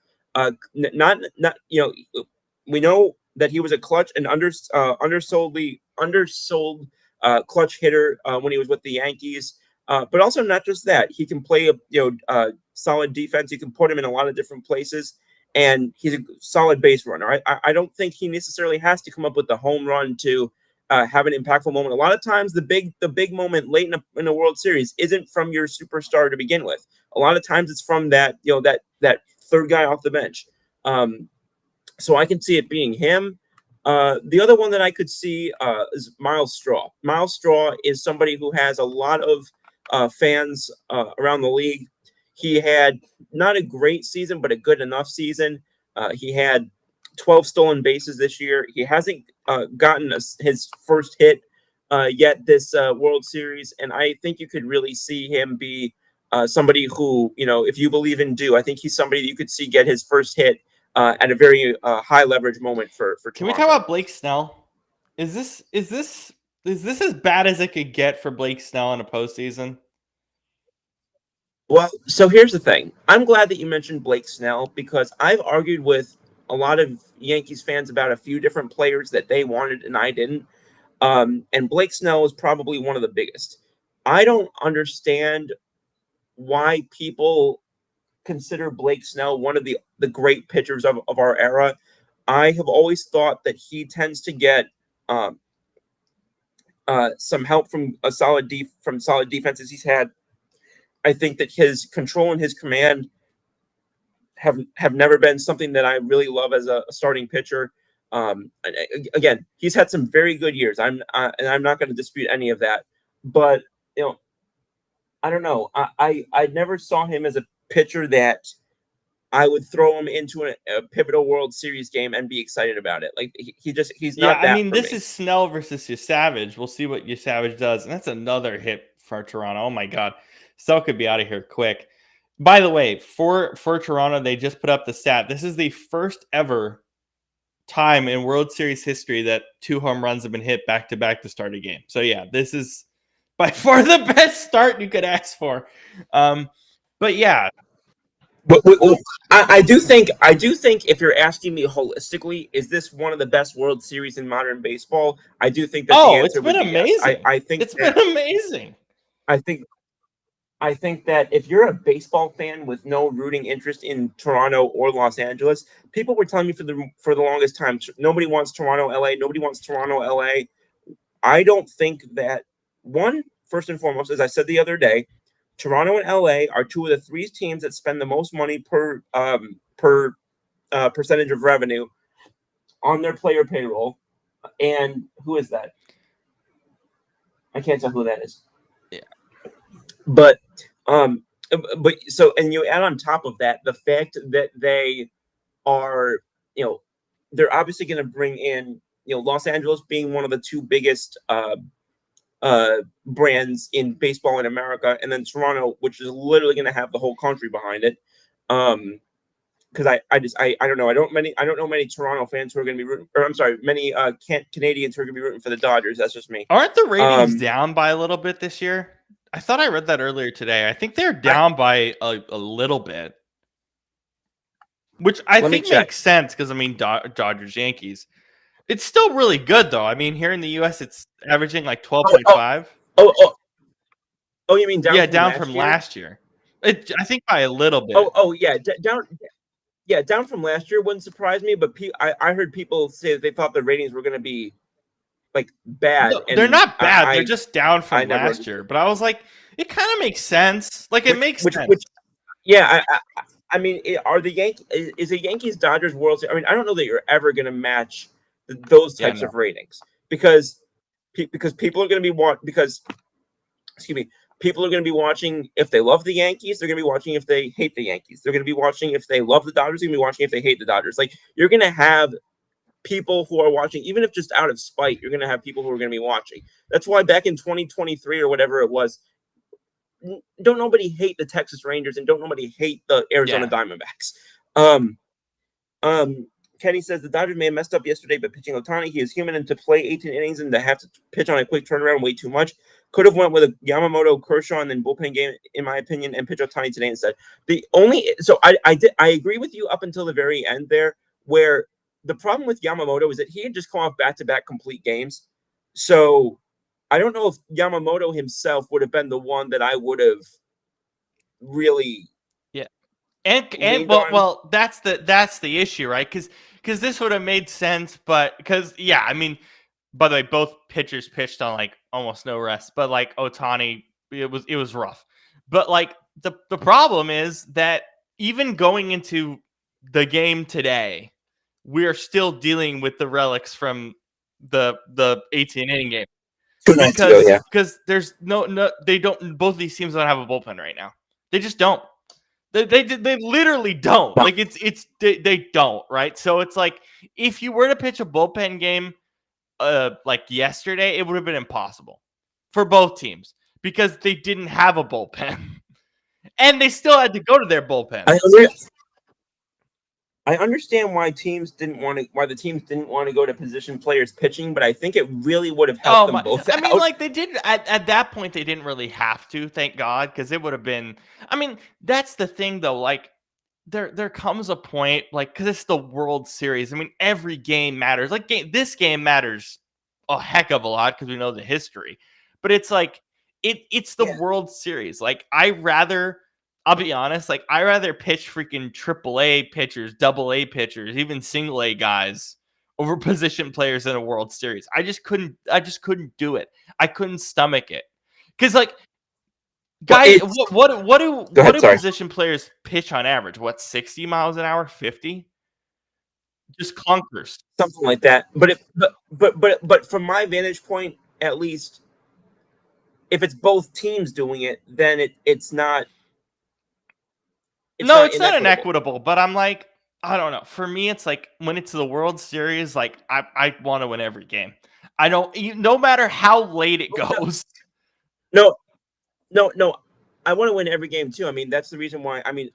Speaker 1: we know that he was a clutch and undersold clutch hitter when he was with the Yankees. But also not just that, he can play solid defense. You can put him in a lot of different places, and he's a solid base runner. I don't think he necessarily has to come up with the home run to have an impactful moment. A lot of times, the big moment late in a World Series isn't from your superstar to begin with. A lot of times, it's from that third guy off the bench. So I can see it being him. The other one that I could see is Miles Straw. Miles Straw is somebody who has a lot of fans around the league. He had not a great season, but a good enough season. He had 12 stolen bases this year. He hasn't gotten his first hit yet this World Series, and I think you could really see him be somebody who, if you believe in do, I think he's somebody that you could see get his first hit at a very high leverage moment for Toronto.
Speaker 2: Can we talk about Blake Snell? Is this as bad as it could get for Blake Snell in a postseason?
Speaker 1: Well, so here's the thing. I'm glad that you mentioned Blake Snell, because I've argued with a lot of Yankees fans about a few different players that they wanted and I didn't. And Blake Snell is probably one of the biggest. I don't understand why people consider Blake Snell one of the great pitchers of our era. I have always thought that he tends to get some help from solid defenses he's had. I think that his control and his command have never been something that I really love as a starting pitcher. Again, he's had some very good years. And I'm not going to dispute any of that. But I don't know. I never saw him as a pitcher that I would throw him into a pivotal World Series game and be excited about it. Like he's
Speaker 2: Yeah,
Speaker 1: not
Speaker 2: I
Speaker 1: that
Speaker 2: mean,
Speaker 1: for
Speaker 2: this
Speaker 1: me.
Speaker 2: is Snell versus Savage. We'll see what Savage does, and that's another hit for Toronto. Oh my God, Snell could be out of here quick. By the way, for Toronto, they just put up the stat. This is the first ever time in World Series history that 2 home runs have been hit back to back to start a game. So yeah, this is by far the best start you could ask for. But yeah,
Speaker 1: But I do think if you're asking me holistically, is this one of the best World Series in modern baseball? I do think that the
Speaker 2: it's
Speaker 1: answer
Speaker 2: been
Speaker 1: would be yes.
Speaker 2: amazing.
Speaker 1: I think
Speaker 2: It's
Speaker 1: that
Speaker 2: been amazing.
Speaker 1: I think I think that if you're a baseball fan with no rooting interest in Toronto or Los Angeles, people were telling me for the longest time, nobody wants Toronto, LA. Nobody wants Toronto, LA. I don't think that first and foremost, as I said the other day, Toronto and LA are two of the 3 teams that spend the most money per percentage of revenue on their player payroll. And who is that? I can't tell who that is.
Speaker 2: Yeah.
Speaker 1: But and you add on top of that the fact that they are, they're obviously going to bring in, Los Angeles being one of the 2 biggest brands in baseball in America, and then Toronto, which is literally going to have the whole country behind it. Because I don't know. I don't know many Toronto fans who are going to be rooting, or I'm sorry, many Canadians who are going to be rooting for the Dodgers. That's just me.
Speaker 2: Aren't the ratings down by a little bit this year? I thought I read that earlier today. I think they're down by a little bit, which I think makes sense because, I mean, Dodgers, Yankees. It's still really good, though. I mean, here in the U.S., it's averaging like 12.5.
Speaker 1: Oh, you mean down?
Speaker 2: Yeah,
Speaker 1: from
Speaker 2: down
Speaker 1: last
Speaker 2: from
Speaker 1: year?
Speaker 2: last year. I think by a little bit.
Speaker 1: Yeah, down. Yeah, down from last year wouldn't surprise me, but I heard people say that they thought the ratings were going to be like bad.
Speaker 2: No, they're not bad. They're just down from
Speaker 1: never
Speaker 2: last year. But I was like, it kind of makes sense. Like, it makes sense.
Speaker 1: Yeah, I mean, are the is the Yankees Dodgers World Series? I mean, I don't know that you're ever going to match those types of ratings because people are going to be people are going to be watching if they love the Yankees. They're going to be watching if they hate the Yankees. They're going to be watching if they love the Dodgers. They're going to be watching if they hate the Dodgers. Like, you're going to have people who are watching, even if just out of spite, you're going to have people who are going to be watching. That's why back in 2023 or whatever it was, don't nobody hate the Texas Rangers and don't nobody hate the Arizona Diamondbacks. Kenny says the Dodgers may have messed up yesterday by pitching Ohtani. He is human, and to play 18 innings and to have to pitch on a quick turnaround way too much. Could have went with a Yamamoto, Kershaw, and then bullpen game, in my opinion, and pitch Ohtani today instead. I agree with you up until the very end there, where the problem with Yamamoto is that he had just come off back-to-back complete games. So I don't know if Yamamoto himself would have been the one that I would have really.
Speaker 2: Yeah. And well, that's the issue, right? Because this would have made sense, but I mean, by the way, both pitchers pitched on like almost no rest, but like Ohtani, it was rough. But like the problem is that even going into the game today, we are still dealing with the relics from the 18 inning game. Because there's no they don't, both of these teams don't have a bullpen right now. They just don't. They literally don't. Like they don't, right? So it's like if you were to pitch a bullpen game like yesterday, it would have been impossible for both teams because they didn't have a bullpen. And they still had to go to their bullpen.
Speaker 1: I understand why the teams didn't want to go to position players pitching, but I think it really would have helped them both.
Speaker 2: I mean, like they did at that point, they didn't really have to, thank God, because it would have been. I mean, that's the thing, though. Like, there comes a point, like, because it's the World Series. I mean, every game matters. Like, this game matters a heck of a lot because we know the history. But it's like it's the World Series. Like, I'll be honest, like I rather pitch freaking AAA pitchers, AA pitchers, even single A guys over position players in a World Series. I just couldn't do it. I couldn't stomach it. Cuz like guys, what do position players pitch on average? What, 60 miles an hour, 50? Just clunkers.
Speaker 1: Something like that. But from my vantage point, at least if it's both teams doing it, then it's not
Speaker 2: No, it's not
Speaker 1: inequitable.
Speaker 2: inequitable, but I'm like, I don't know. For me, it's like when it's the World Series, like I want to win every game. I don't, no matter how late it goes.
Speaker 1: No, no. I want to win every game too. I mean, that's the reason why. I mean,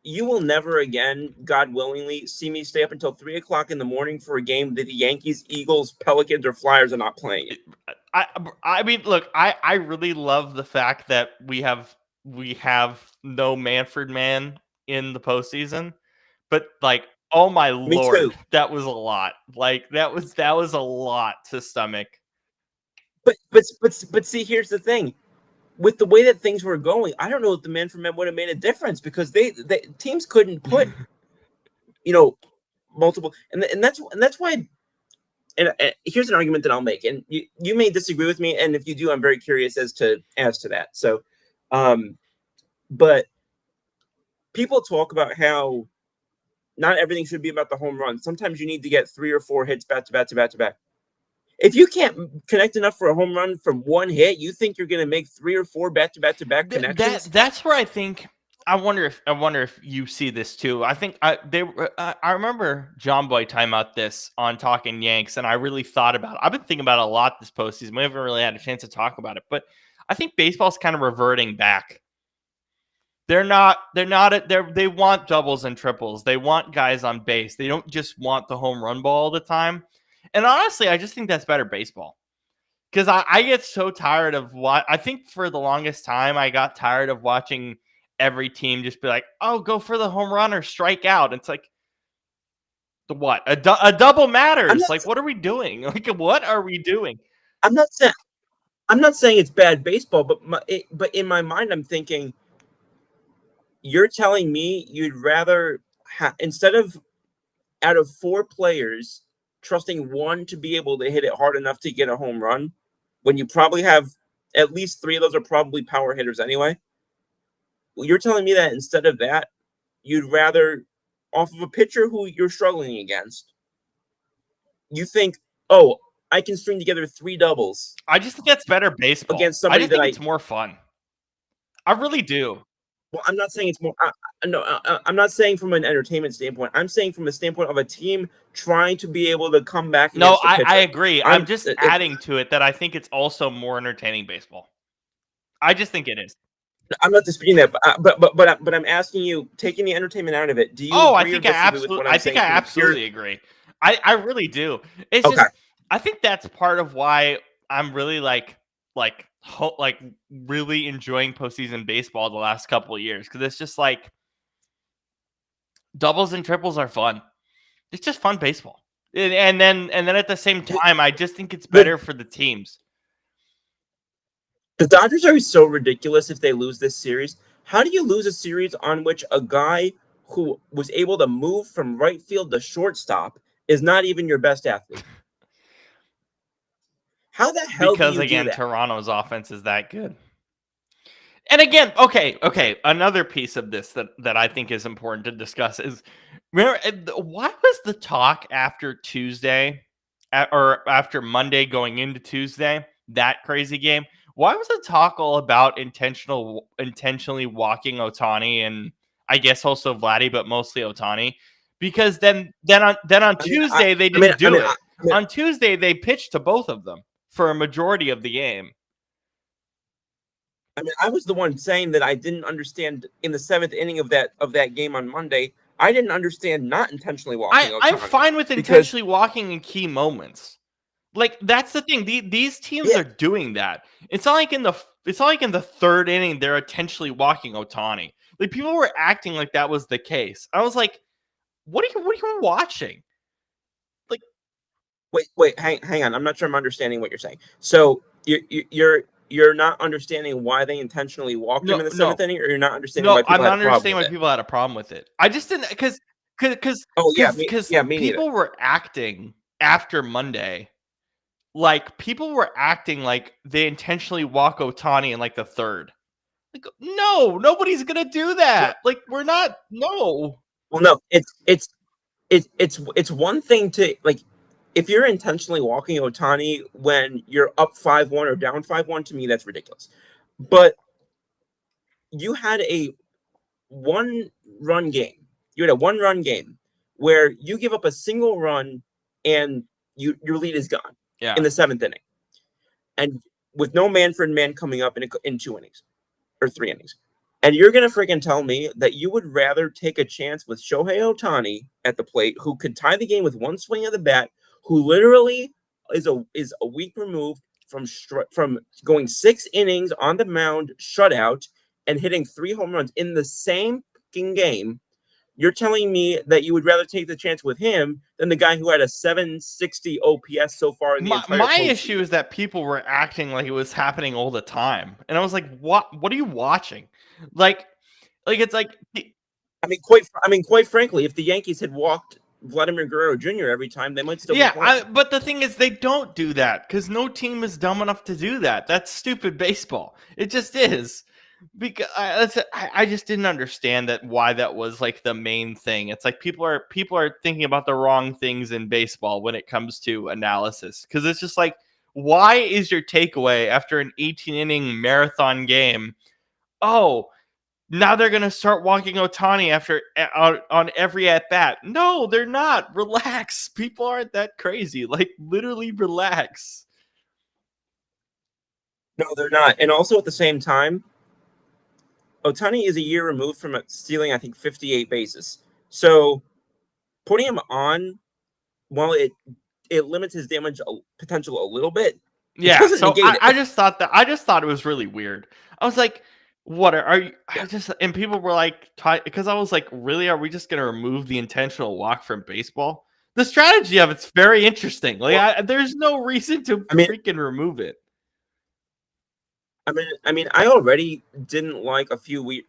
Speaker 1: you will never again, God willingly, see me stay up until 3 o'clock in the morning for a game that the Yankees, Eagles, Pelicans, or Flyers are not playing it.
Speaker 2: I mean, look, I really love the fact that we have no Manfred Man in the postseason, but like, oh my
Speaker 1: Me
Speaker 2: lord,
Speaker 1: too.
Speaker 2: that was a lot. Like that was a lot to stomach.
Speaker 1: But see, here's the thing. With the way that things were going, I don't know if the man for men would have made a difference because they teams couldn't put multiple and that's why. And here's an argument that I'll make, and you may disagree with me, and if you do, I'm very curious as to that. So, but people talk about how not everything should be about the home run. Sometimes you need to get 3 or 4 hits back to back to back to back. If you can't connect enough for a home run from one hit, you think you're going to make 3 or 4 back to back to back connections?
Speaker 2: That's where I think I wonder if you see this too. I think I remember John Boy time out this on Talking Yanks, and I really thought about it. I've been thinking about it a lot this postseason. We haven't really had a chance to talk about it, but I think baseball's kind of reverting back. They want doubles and triples. They want guys on base. They don't just want the home run ball all the time. And honestly, I just think that's better baseball. Because I get so tired of what I think for the longest time, I got tired of watching every team just be like, oh, go for the home run or strike out. It's like, the what? A double matters. Like, what are we doing? Like, what are we doing?
Speaker 1: I'm not saying it's bad baseball, but in my mind, I'm thinking, you're telling me you'd rather instead of out of 4 players trusting one to be able to hit it hard enough to get a home run, when you probably have at least 3 of those are probably power hitters anyway. Well, you're telling me that instead of that, you'd rather, off of a pitcher who you're struggling against, you think, oh, I can string together 3 doubles.
Speaker 2: I just think that's better baseball.
Speaker 1: Against
Speaker 2: I
Speaker 1: somebody
Speaker 2: just think it's more fun. I really do.
Speaker 1: Well, I'm not saying it's more. No, I'm not saying from an entertainment standpoint. I'm saying from the standpoint of a team trying to be able to come back.
Speaker 2: No,
Speaker 1: against the
Speaker 2: I agree. I'm just
Speaker 1: it,
Speaker 2: adding to it that I think it's also more entertaining baseball. I just think it is.
Speaker 1: I'm not disputing that, but I'm asking you, taking the entertainment out of it. Do you?
Speaker 2: Oh,
Speaker 1: agree or disagree with what I'm saying?
Speaker 2: I absolutely agree. I really do. It's just I think that's part of why I'm really like really enjoying postseason baseball the last couple of years, because it's just like doubles and triples are fun. It's just fun baseball, and then at the same time, I just think it's better for the teams.
Speaker 1: The Dodgers are so ridiculous if they lose this series. How do you lose a series on which a guy who was able to move from right field to shortstop is not even your best athlete? How the hell
Speaker 2: because
Speaker 1: do you
Speaker 2: again,
Speaker 1: do that?
Speaker 2: Toronto's offense is that good. And again, okay. Another piece of this that I think is important to discuss is, remember, why was the talk after Tuesday or after Monday going into Tuesday, that crazy game? Why was the talk all about intentionally walking Ohtani and I guess also Vladdy, but mostly Ohtani? Because then on Tuesday they didn't do it. On Tuesday they pitched to both of them for a majority of the game.
Speaker 1: I mean, I was the one saying that I didn't understand in the 7th inning of that game on Monday. I didn't understand not intentionally walking.
Speaker 2: I'm fine with intentionally walking in key moments. Like, that's the thing. These teams are doing that. It's not like in the 3rd inning they're intentionally walking Ohtani. Like, people were acting like that was the case. I was like, what are you watching? Like,
Speaker 1: wait, hang on. I'm not sure I'm understanding what you're saying. So you're not understanding why they intentionally walked him in the 7th inning, or you're not understanding why people had a problem with it?
Speaker 2: People had a problem with it. I just didn't because
Speaker 1: me
Speaker 2: people
Speaker 1: neither.
Speaker 2: were acting after Monday. Like, people were acting like they intentionally walk Ohtani in like the 3rd. Like, no, nobody's gonna do that. Like, we're not. No.
Speaker 1: Well, no, it's one thing to, like, if you're intentionally walking Ohtani when you're up 5-1 or down 5-1, to me that's ridiculous. But you had a 1 run game. You had a 1-run game where you give up a single run and your lead is gone in the 7th inning, and with no Manfred man coming up in 2 innings or 3 innings. And you're going to freaking tell me that you would rather take a chance with Shohei Ohtani at the plate, who could tie the game with one swing of the bat, who literally is a week removed from going 6 innings on the mound, shutout, and hitting 3 home runs in the same game. You're telling me that you would rather take the chance with him than the guy who had a 760 OPS so far in the entire
Speaker 2: My
Speaker 1: postseason.
Speaker 2: issue is that people were acting like it was happening all the time, and I was like, "What? What are you watching?" Like it's like.
Speaker 1: Quite frankly, if the Yankees had walked Vladimir Guerrero Jr. every time, they might still be playing.
Speaker 2: But the thing is, they don't do that because no team is dumb enough to do that. That's stupid baseball. It just is. Because I just didn't understand why that was like the main thing. It's like people are thinking about the wrong things in baseball when it comes to analysis, because it's just like, why is your takeaway after an 18-inning marathon game? Oh, now they're gonna start walking Ohtani after on every at bat. No, they're not. Relax. People aren't that crazy. Like, literally relax.
Speaker 1: No, they're not. And also at the same time, Ohtani is a year removed from stealing, I think, 58 bases. So putting him on, while it limits his damage potential a little bit,
Speaker 2: yeah. So I just thought it was really weird. I was like, "What are you?" I just, and people were like, because I was like, "Really? Are we just gonna remove the intentional walk from baseball?" The strategy of it's very interesting. Like, there's no reason to freaking remove it.
Speaker 1: I mean, I already didn't like a few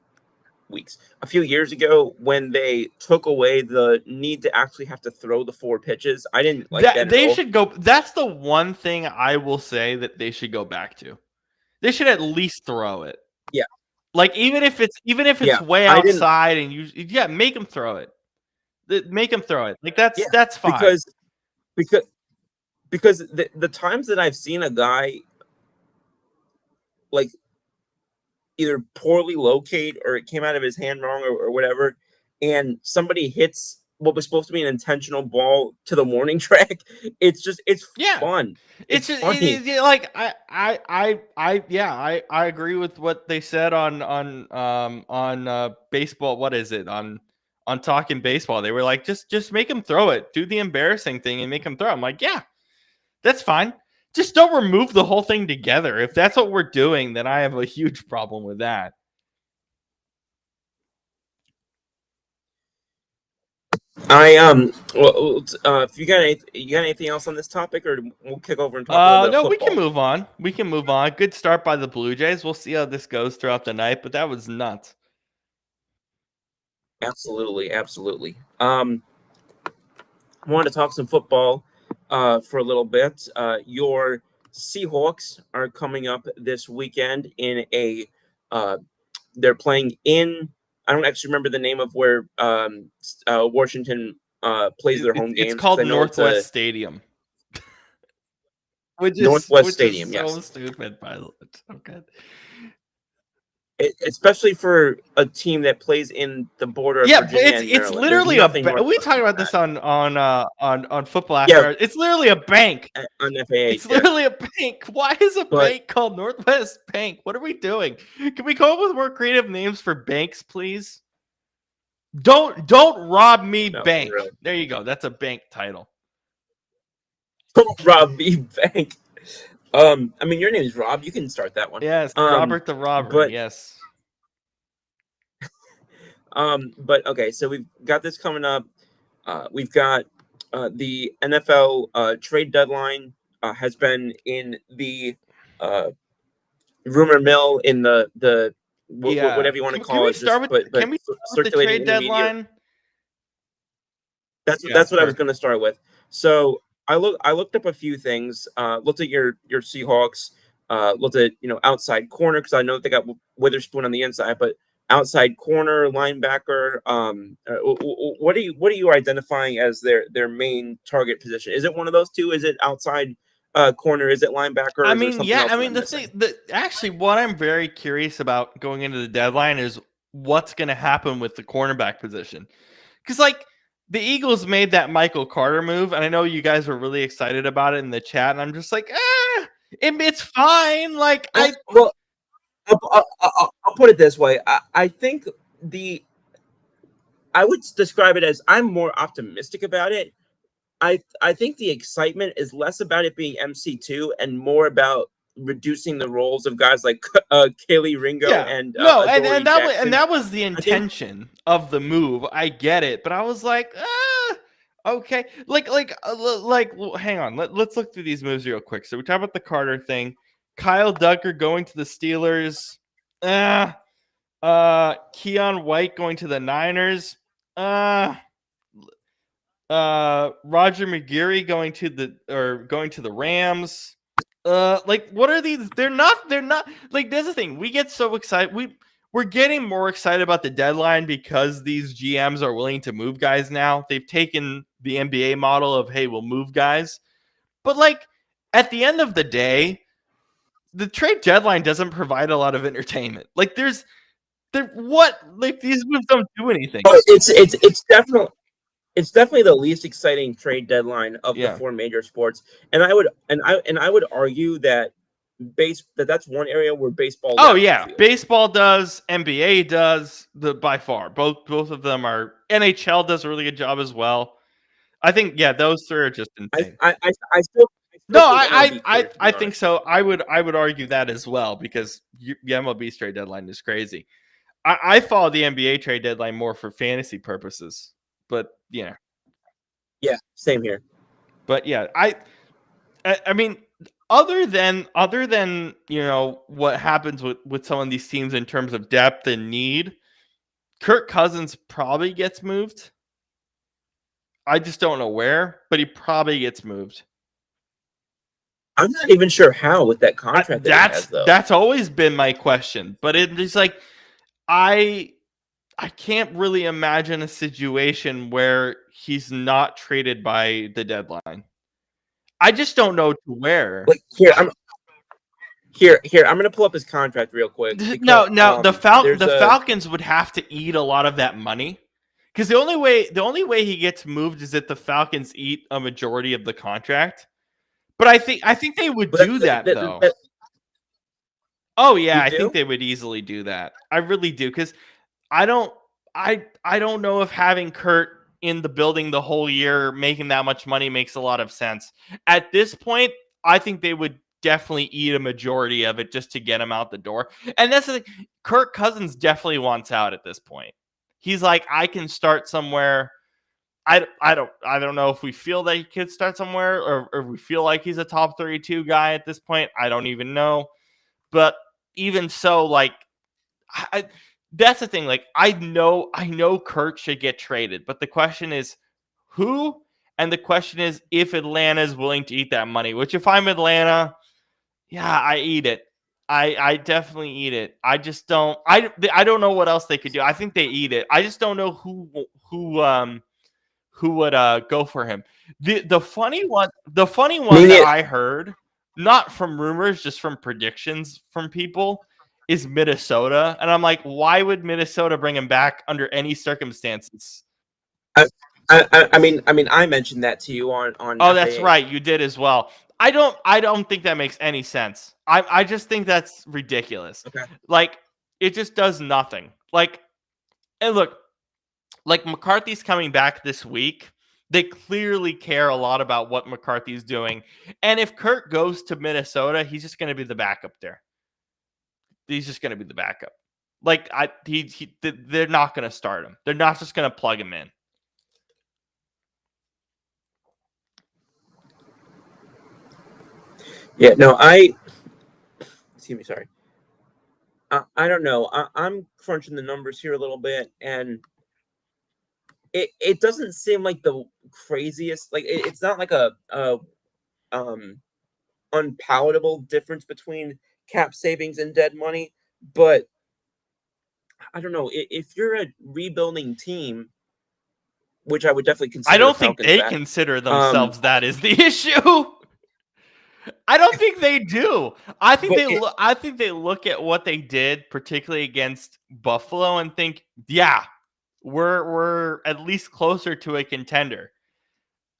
Speaker 1: years ago when they took away the need to actually have to throw the 4 pitches. I didn't like that.
Speaker 2: They should go. That's the one thing I will say that they should go back to. They should at least throw it.
Speaker 1: Yeah.
Speaker 2: Like, even if it's way outside and make them throw it. Make them throw it. Like, that's fine.
Speaker 1: Because the times that I've seen a guy like either poorly locate or it came out of his hand wrong or whatever, and somebody hits what was supposed to be an intentional ball to the warning track, it's fun.
Speaker 2: It's just funny. Like, I agree with what they said on baseball. What is it on Talking Baseball? They were like, just make him throw it. Do the embarrassing thing and make him throw. I'm like, yeah, that's fine. Just don't remove the whole thing together. If that's what we're doing, then I have a huge problem with that.
Speaker 1: If you got anything else on this topic, or we'll kick over and talk a little bit of football.
Speaker 2: We can move on. Good start by the Blue Jays. We'll see how this goes throughout the night, but that was nuts.
Speaker 1: Absolutely. I wanted to talk some football for a little bit. Your Seahawks are coming up this weekend in they're playing in, I don't actually remember the name of where Washington plays their home games.
Speaker 2: It's called Northwest Stadium.
Speaker 1: Northwest Stadium,
Speaker 2: yes.
Speaker 1: So
Speaker 2: stupid, by the way. So good.
Speaker 1: Especially for a team that plays in the border of Virginia and
Speaker 2: it's literally we talked about this on football after. Yeah. It's literally a bank
Speaker 1: on FAA.
Speaker 2: It's literally a bank. Why is a bank called Northwest Bank? What are we doing? Can we come up with more creative names for banks, please? Don't rob me, bank. Really. There you go. That's a bank title.
Speaker 1: Don't rob me, bank. I mean, your name is Rob. You can start that one.
Speaker 2: Yes, Robert the Robber. Yes.
Speaker 1: But okay, so we've got this coming up. We've got the NFL trade deadline has been in the rumor mill, in the whatever you want to call it.
Speaker 2: Can we start with the trade deadline?
Speaker 1: That's what I was going to start with. So I looked up a few things. Looked at your Seahawks. Looked at outside corner, because I know they got Witherspoon on the inside, but outside corner, linebacker. What are you identifying as their main target position? Is it one of those two? Is it outside corner? Is it linebacker?
Speaker 2: I mean, yeah. I mean, actually, what I'm very curious about going into the deadline is what's going to happen with the cornerback position. Because, like, the Eagles made that Michael Carter move, and I know you guys were really excited about it in the chat, and I'm just like, it's fine. Like,
Speaker 1: Well, I'll put it this way. I think I would describe it as I'm more optimistic about it. I think the excitement is less about it being MC2 and more about reducing the roles of guys like Kaylee Ringo
Speaker 2: yeah,
Speaker 1: and
Speaker 2: no,
Speaker 1: Adoree Jackson.
Speaker 2: that was the
Speaker 1: I think
Speaker 2: intention of the move. I get it, but I was like, okay, hang on. Let's look through these moves real quick. So we talk about the Carter thing. Kyle Duggar going to the Steelers. Keon White going to the Niners. Roger McGeary going to the Rams. Like, what are these? They're not like, there's the thing. We get so excited. We're getting more excited about the deadline because these GMs are willing to move guys now. They've taken the NBA model of, hey, we'll move guys. But, like, at the end of the day, the trade deadline doesn't provide a lot of entertainment. Like, these moves don't do anything.
Speaker 1: It's definitely the least exciting trade deadline of the four major sports, and I would argue that that's one area where baseball.
Speaker 2: Oh yeah, baseball does, NBA does, by far. Both of them are. NHL does a really good job as well. I think those three are just insane.
Speaker 1: I still
Speaker 2: I think so. I would argue that as well, because the MLB trade deadline is crazy. I follow the NBA trade deadline more for fantasy purposes, but
Speaker 1: yeah, same here.
Speaker 2: But yeah, I mean, other than what happens with some of these teams in terms of depth and need, Kirk Cousins probably gets moved. I just don't know where, but he probably gets moved.
Speaker 1: I'm not even sure how with that contract that he has, though.
Speaker 2: That's always been my question, but it's like I can't really imagine a situation where he's not traded by the deadline. I just don't know to where.
Speaker 1: Like, I'm going to pull up his contract real quick. Because,
Speaker 2: the Falcons would have to eat a lot of that money, because the only way he gets moved is if the Falcons eat a majority of the contract. But I think they would do that, though. Oh yeah, I think they would easily do that. I really do, because I don't know if having Kurt in the building the whole year making that much money makes a lot of sense. At this point, I think they would definitely eat a majority of it just to get him out the door. And that's the thing. Kirk Cousins definitely wants out at this point. He's like, I can start somewhere. I don't know if we feel that he could start somewhere, or we feel like he's a top 32 guy at this point. I don't even know. But even so, like, that's the thing. Like, I know Kurt should get traded, but the question is who, and the question is if Atlanta is willing to eat that money. Which, if I'm Atlanta, yeah, I eat it. I definitely eat it. I just don't. I don't know what else they could do. I think they eat it. I just don't know who would go for him. The funny one that I heard, not from rumors, just from predictions from people, is Minnesota. And I'm like, why would Minnesota bring him back under any circumstances?
Speaker 1: I mean, I mentioned that to you on.
Speaker 2: Oh, that's right, you did as well. I don't think that makes any sense. I just think that's ridiculous.
Speaker 1: Okay.
Speaker 2: Like, it just does nothing. Like, and look, like, McCarthy's coming back this week. They clearly care a lot about what McCarthy's doing. And if Kurt goes to Minnesota, he's just going to be the backup there. He's just going to be the backup. Like, they're not going to start him. They're not just going to plug him in.
Speaker 1: Yeah, no, excuse me, sorry. I don't know. I'm crunching the numbers here a little bit, and it doesn't seem like the craziest. Like, it's not like a unpalatable difference between cap savings and dead money, but I don't know. If you're a rebuilding team, which I would definitely consider,
Speaker 2: I don't think they consider themselves that is the issue. I don't think they do. I think
Speaker 1: But
Speaker 2: I think they look at what they did, particularly against Buffalo, and think, yeah, we're at least closer to a contender.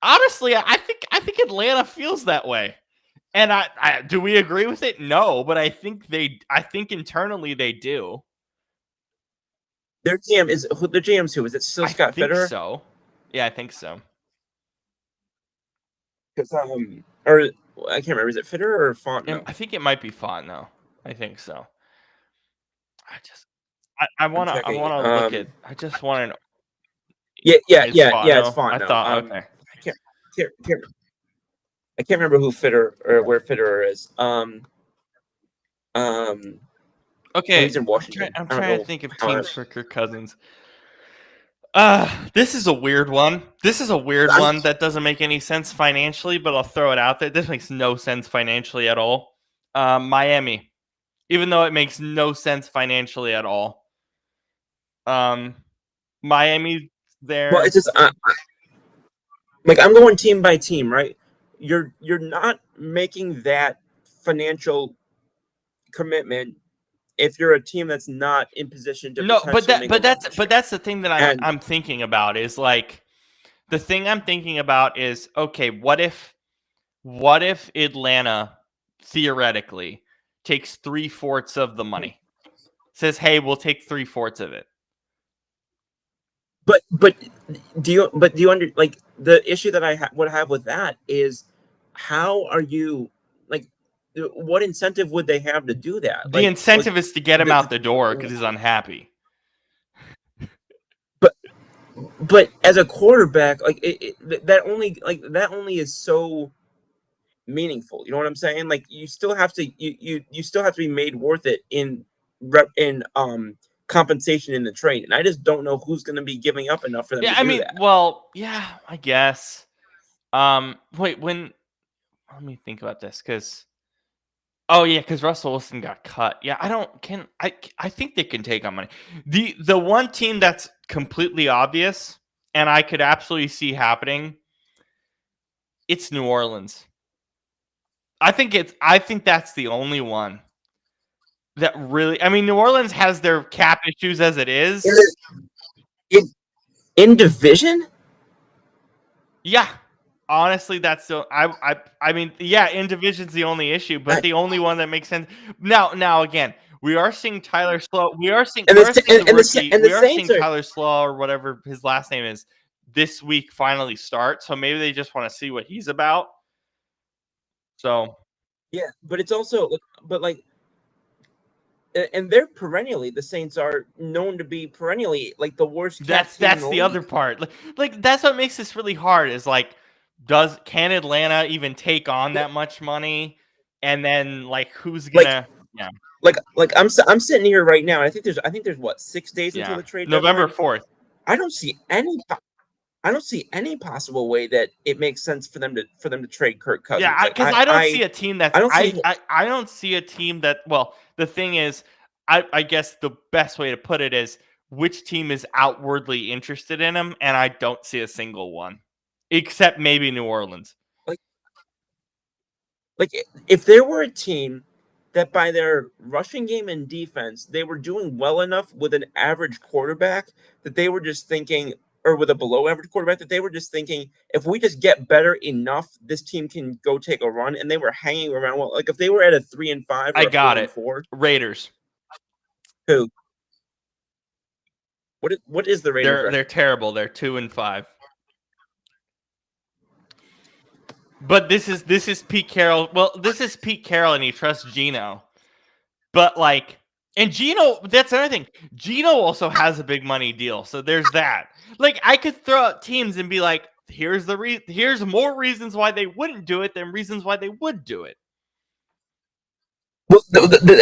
Speaker 2: Honestly, I think Atlanta feels that way. And I do we agree with it? No, but I think internally they do.
Speaker 1: their GM is who? The GM's who? Is it still
Speaker 2: I
Speaker 1: Scott
Speaker 2: think
Speaker 1: Fitterer?
Speaker 2: so. Yeah, I think so.
Speaker 1: Because or I can't remember. Is it Fitterer or
Speaker 2: I
Speaker 1: Fontenot?
Speaker 2: think it might be fun though. I think so. I just
Speaker 1: I'm
Speaker 2: I
Speaker 1: checking.
Speaker 2: wanna look at I just wanna know. It's
Speaker 1: Yeah. It's
Speaker 2: Fano. I
Speaker 1: Fontenot.
Speaker 2: thought okay.
Speaker 1: I can't I can't remember who Fitter or where Fitterer is. Um, oh,
Speaker 2: Okay.
Speaker 1: he's in Washington.
Speaker 2: I'm
Speaker 1: I don't
Speaker 2: trying to
Speaker 1: know
Speaker 2: think of
Speaker 1: how.
Speaker 2: teams for Kirk Cousins. This is a weird one. This is a weird
Speaker 1: I'm,
Speaker 2: one that doesn't make any sense financially, but I'll throw it out there. This makes no sense financially at all. Miami, even though it makes no sense financially at all. Miami
Speaker 1: well,
Speaker 2: there.
Speaker 1: it's just like I'm going team by team, right? You're not making that financial commitment if you're a team that's not in position to
Speaker 2: No,
Speaker 1: potentially make a run this
Speaker 2: but
Speaker 1: year.
Speaker 2: that's the thing that
Speaker 1: And
Speaker 2: I'm thinking about is like the thing I'm thinking about is okay, what if Atlanta theoretically takes 3/4 of the money? Says, hey, we'll take 3/4 of it.
Speaker 1: but do you under like the issue that I would have with that is how are you like what incentive would they have to do that?
Speaker 2: The incentive is to get him out
Speaker 1: the,
Speaker 2: the door because he's unhappy.
Speaker 1: but but as a quarterback, like that only is so meaningful. You know what I'm saying? Like you still have to you still have to be made worth it in rep in compensation in the trade. And I just don't know who's going to be giving up enough for them
Speaker 2: Yeah,
Speaker 1: to
Speaker 2: I
Speaker 1: do
Speaker 2: mean,
Speaker 1: that.
Speaker 2: well, yeah, I guess. Wait, when let me think about this because oh yeah, because Russell Wilson got cut. Yeah, I don't can I think they can take on money. The one team that's completely obvious and I could absolutely see happening, it's New Orleans. I think that's the only one that really I mean New Orleans has their cap issues as it
Speaker 1: In,
Speaker 2: is.
Speaker 1: the, in, in division?
Speaker 2: Yeah. Honestly, that's the I mean, yeah, in division's the only issue, but
Speaker 1: I,
Speaker 2: the only one that makes sense. Now again, we are seeing Tyler Slow.
Speaker 1: and
Speaker 2: We are seeing the rookie.
Speaker 1: and the
Speaker 2: We are seeing
Speaker 1: Saints are
Speaker 2: Tyler Slow or whatever his last name is this week finally start. So maybe they just want to see what he's about. So
Speaker 1: yeah, but it's also but like and they're perennially the Saints are known to be perennially like the worst cap team in
Speaker 2: that's
Speaker 1: the
Speaker 2: the other
Speaker 1: league.
Speaker 2: part. Like that's what makes this really hard is like can Atlanta even take on that much money? And then like who's
Speaker 1: Like
Speaker 2: gonna yeah.
Speaker 1: I'm sitting here right now. And I think there's what 6 days until
Speaker 2: Yeah.
Speaker 1: the trade
Speaker 2: November
Speaker 1: deadline.
Speaker 2: 4th.
Speaker 1: I don't see any I don't see any possible way that it makes sense for them to trade Kirk Cousins.
Speaker 2: Yeah,
Speaker 1: Like
Speaker 2: because I don't see a team that's
Speaker 1: I don't see
Speaker 2: I don't see a team that well, the thing is, I guess the best way to put it is which team is outwardly interested in him, and I don't see a single one. Except maybe New Orleans.
Speaker 1: like if there were a team that by their rushing game and defense they were doing well enough with an average quarterback that they were just thinking or with a below average quarterback that they were just thinking if we just get better enough this team can go take a run and they were hanging around well like if they were at a 3-5
Speaker 2: I
Speaker 1: or a
Speaker 2: got
Speaker 1: four and
Speaker 2: it.
Speaker 1: four
Speaker 2: Raiders.
Speaker 1: who what is the Raiders
Speaker 2: They're
Speaker 1: record?
Speaker 2: terrible. They're 2-5. But this is Pete Carroll. Well, this is Pete Carroll, and he trusts Gino. But like, and Gino, that's another thing. Gino also has a big money deal, so there's that. Like, I could throw out teams and be like, here's more reasons why they wouldn't do it than reasons why they would do it.
Speaker 1: Well,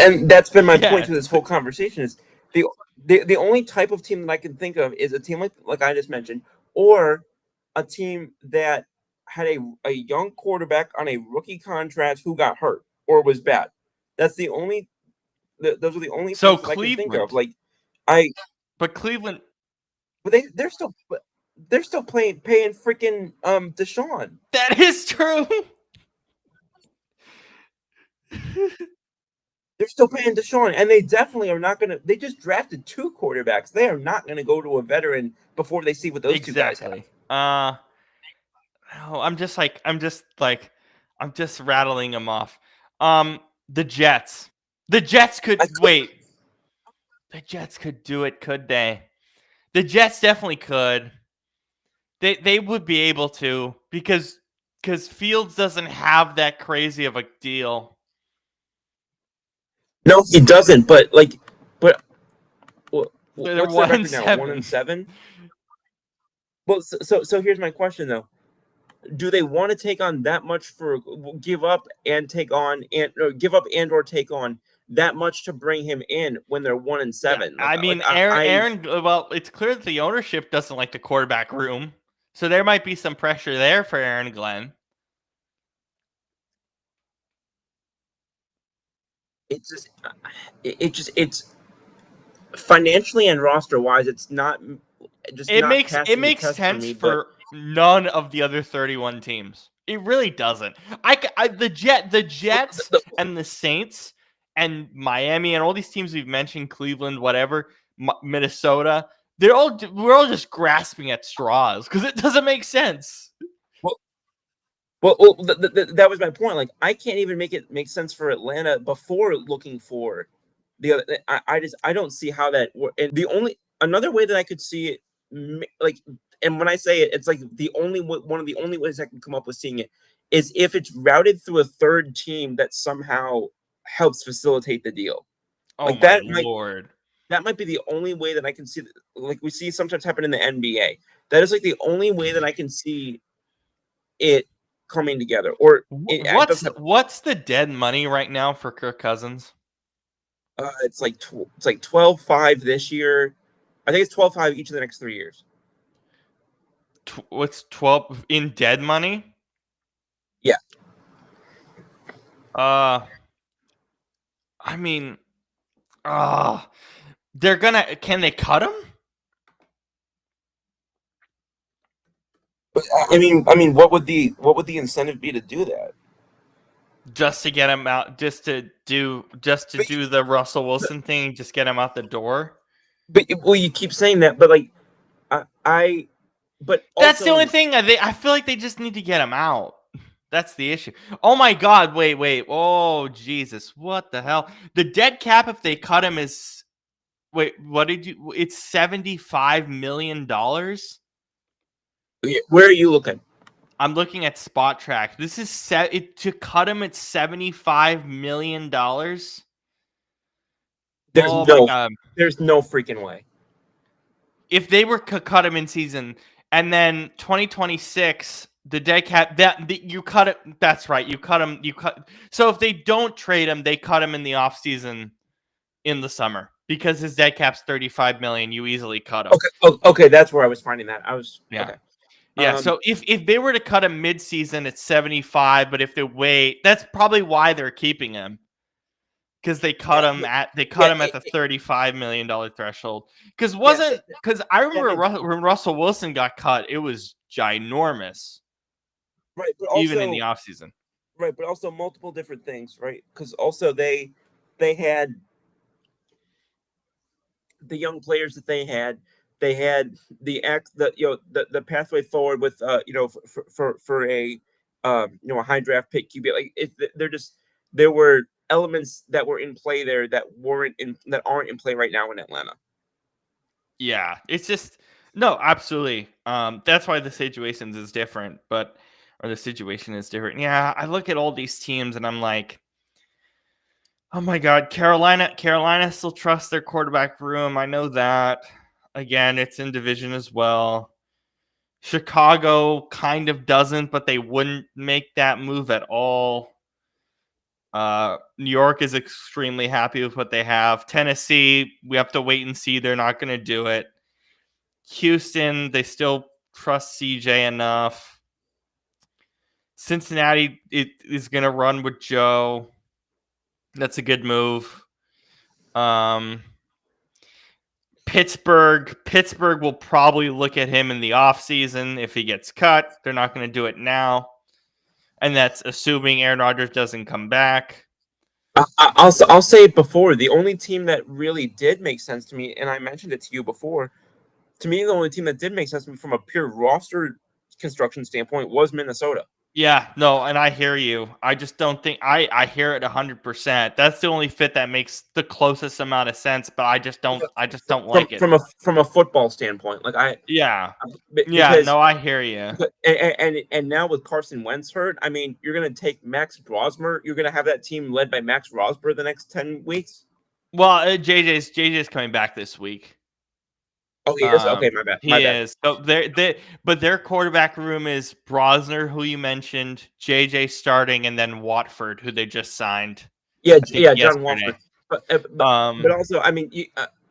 Speaker 1: and that's been my point
Speaker 2: Yeah,
Speaker 1: to this whole conversation is the, the only type of team that I can think of is a team like I just mentioned, or a team that had a young quarterback on a rookie contract who got hurt or was bad. That's the only those are the only
Speaker 2: so
Speaker 1: places I can think of.
Speaker 2: Cleveland,
Speaker 1: Like I,
Speaker 2: but Cleveland,
Speaker 1: but they're still paying freaking Deshaun.
Speaker 2: that is true.
Speaker 1: They're still paying Deshaun, and they definitely are not going to. They just drafted 2 quarterbacks. They are not going to go to a veteran before they see what those 2 guys have.
Speaker 2: Exactly. No, I'm just rattling them off. The Jets. The Jets
Speaker 1: I
Speaker 2: could
Speaker 1: could,
Speaker 2: wait. The Jets could do it, could they? The Jets definitely could. They would be able to because Fields doesn't have that crazy of a deal.
Speaker 1: no, he doesn't. But
Speaker 2: They're
Speaker 1: what's their
Speaker 2: one and
Speaker 1: record now? One
Speaker 2: 7.
Speaker 1: and 7. Well, so here's my question though: do they want to take on that much for give up and take on and or give up and or take on that much to bring him in when they're 1 and 7?
Speaker 2: I mean, Aaron. Well, it's clear that the ownership doesn't like the quarterback room, so there might be some pressure there for Aaron Glenn.
Speaker 1: It's just it's financially and roster wise, it's not just
Speaker 2: It
Speaker 1: not
Speaker 2: makes
Speaker 1: passing the test for
Speaker 2: sense
Speaker 1: me. But
Speaker 2: for none of the other 31 teams. It really doesn't. The Jets and the Saints and Miami and all these teams we've mentioned, Cleveland, whatever, Minnesota, we're all just grasping at straws because it doesn't make sense.
Speaker 1: that was my point. Like, I can't even make sense for Atlanta before looking for the other. I don't see how that. And the only another way that I could see it, like, and when I say it, it's like one of the only ways I can come up with seeing it is if it's routed through a third team that somehow helps facilitate the deal.
Speaker 2: Oh
Speaker 1: Like
Speaker 2: my lord.
Speaker 1: that might be the only way that I can see. Like we see sometimes happen in the NBA. That is like the only way that I can see it coming together. Or it doesn't have.
Speaker 2: What's the dead money right now for Kirk Cousins?
Speaker 1: It's like 12.5 this year. I think it's 12.5 each of the next 3 years.
Speaker 2: What's 12 in dead money?
Speaker 1: Yeah.
Speaker 2: I mean, they're gonna. Can they cut him?
Speaker 1: I mean, what would the incentive be to do that?
Speaker 2: Just to get him out, just to do the Russell Wilson thing, just get him out the door.
Speaker 1: But well, you keep saying that, but like, but
Speaker 2: That's the
Speaker 1: also,
Speaker 2: only thing. I feel like they just need to get him out. That's the issue. Oh my God! Wait! Oh Jesus! What the hell? The dead cap if they cut him is What did you? It's $75 million.
Speaker 1: where are you looking?
Speaker 2: I'm looking at Spot Track. This is to cut him at $75 million. Oh my God!
Speaker 1: There's no freaking way.
Speaker 2: If they were to cut him in season, and then 2026, the dead cap you cut it. That's right. You cut him. So if they don't trade him, they cut him in the off season in the summer because his dead cap's 35 million. You easily cut him.
Speaker 1: Okay, that's where I was finding that. Okay.
Speaker 2: Yeah, so if they were to cut him mid-season, it's 75, but if they wait, that's probably why they're keeping him. Because they cut him at the $35 million threshold. Because I remember when Russell Wilson got cut, it was ginormous.
Speaker 1: Right, but also,
Speaker 2: even in the offseason.
Speaker 1: Right, but also multiple different things, right? Because also they had the young players that they had the pathway forward with for a a high draft pick QB. Like there were elements that were in play there that aren't in play right now in Atlanta.
Speaker 2: Yeah, it's just no, absolutely. That's why the situation is different. Yeah, I look at all these teams and I'm like, oh my God, Carolina still trusts their quarterback room. I know that. Again, it's in division as well. Chicago kind of doesn't, but they wouldn't make that move at all. New York is extremely happy with what they have. Tennessee, we have to wait and see. They're not going to do it. Houston, they still trust CJ enough. Cincinnati is going to run with Joe. That's a good move. Pittsburgh will probably look at him in the offseason if he gets cut. They're not going to do it now. And that's assuming Aaron Rodgers doesn't come back.
Speaker 1: I'll say it before. The only team that really did make sense to me, and I mentioned it to you before, to me, the only team that did make sense to me from a pure roster construction standpoint was Minnesota.
Speaker 2: Yeah, no, and I hear you. I just don't think I hear it 100%. That's the only fit that makes the closest amount of sense, but I just don't like it.
Speaker 1: From a football standpoint, like
Speaker 2: Yeah. Yeah,
Speaker 1: because
Speaker 2: no, I hear you.
Speaker 1: and now with Carson Wentz hurt, I mean, you're gonna take Max Rosmer. You're gonna have that team led by Max Rosmer the next 10 weeks.
Speaker 2: Well, JJ's coming back this week.
Speaker 1: Oh, he is. Okay, my bad. My
Speaker 2: He
Speaker 1: bad.
Speaker 2: is. So but their quarterback room is Brosner, who you mentioned, JJ starting, and then Watford, who they just signed,
Speaker 1: Yeah,
Speaker 2: I think
Speaker 1: yeah, John
Speaker 2: yesterday.
Speaker 1: Wolford. But
Speaker 2: Um,
Speaker 1: also, I mean,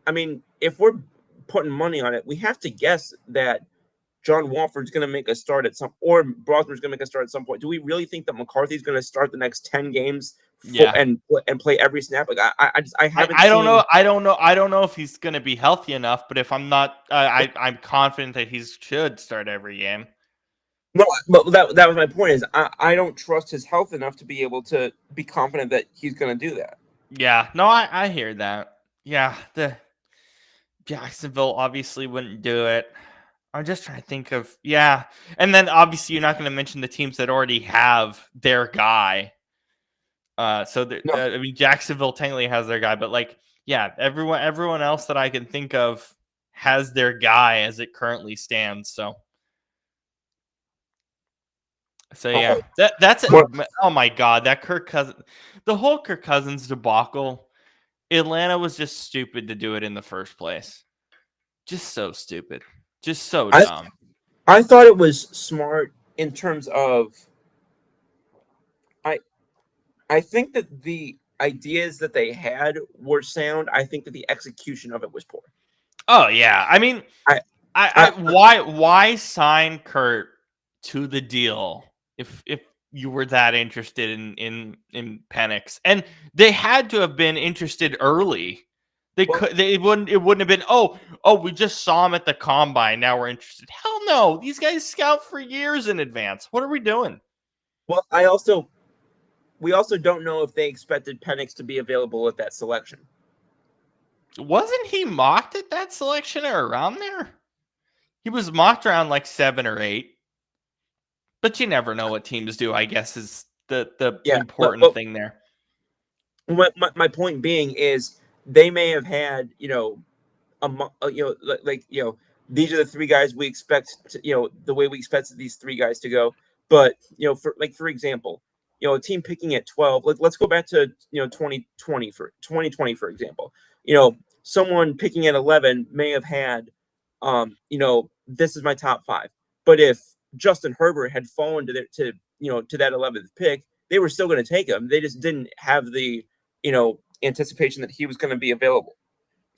Speaker 1: I mean, if we're putting money on it, we have to guess that John Wolford's going to make a start at some, or Brosmer's going to make a start at some point. Do we really think that McCarthy's going to start the next 10 games
Speaker 2: yeah.
Speaker 1: and play every snap? Like I haven't
Speaker 2: I don't know.
Speaker 1: seen.
Speaker 2: I don't know if he's going to be healthy enough. But if I'm not, I'm confident that he should start every game.
Speaker 1: No, but that was my point. Is I don't trust his health enough to be able to be confident that he's going to do that.
Speaker 2: Yeah. No, I hear that. Yeah. The Jacksonville obviously wouldn't do it. I'm just trying to think of and then obviously you're not going to mention the teams that already have their guy.
Speaker 1: No,
Speaker 2: I mean, Jacksonville technically has their guy, but like, yeah, everyone else that I can think of has their guy as it currently stands. So yeah,
Speaker 1: oh,
Speaker 2: that's it.
Speaker 1: well,
Speaker 2: Oh my God, the whole Kirk Cousins debacle. Atlanta was just stupid to do it in the first place. Just so stupid. Just so
Speaker 1: I
Speaker 2: dumb.
Speaker 1: I thought it was smart in terms of I I think that the ideas that they had were sound. I think that the execution of it was poor.
Speaker 2: Oh yeah, I mean,
Speaker 1: I
Speaker 2: I
Speaker 1: I
Speaker 2: why sign Kurt to the deal if you were that interested in Penix? And they had to have been interested early.
Speaker 1: well,
Speaker 2: They wouldn't it wouldn't have been, we just saw him at the combine, now we're interested. Hell no. These guys scout for years in advance. What are we doing?
Speaker 1: well, we also don't know if they expected Penix to be available at that selection.
Speaker 2: Wasn't he mocked at that selection or around there? He was mocked around like 7 or 8. But you never know what teams do, I guess, is the
Speaker 1: Yeah,
Speaker 2: important thing there.
Speaker 1: my point being is they may have had these are the three guys we expect to, the way we expect these three guys to go. But for example, a team picking at 12. Let's go back to 2020 for example. Someone picking at 11 may have had this is my top five. But if Justin Herbert had fallen to that 11th pick, they were still going to take him. They just didn't have the anticipation that he was going to be available.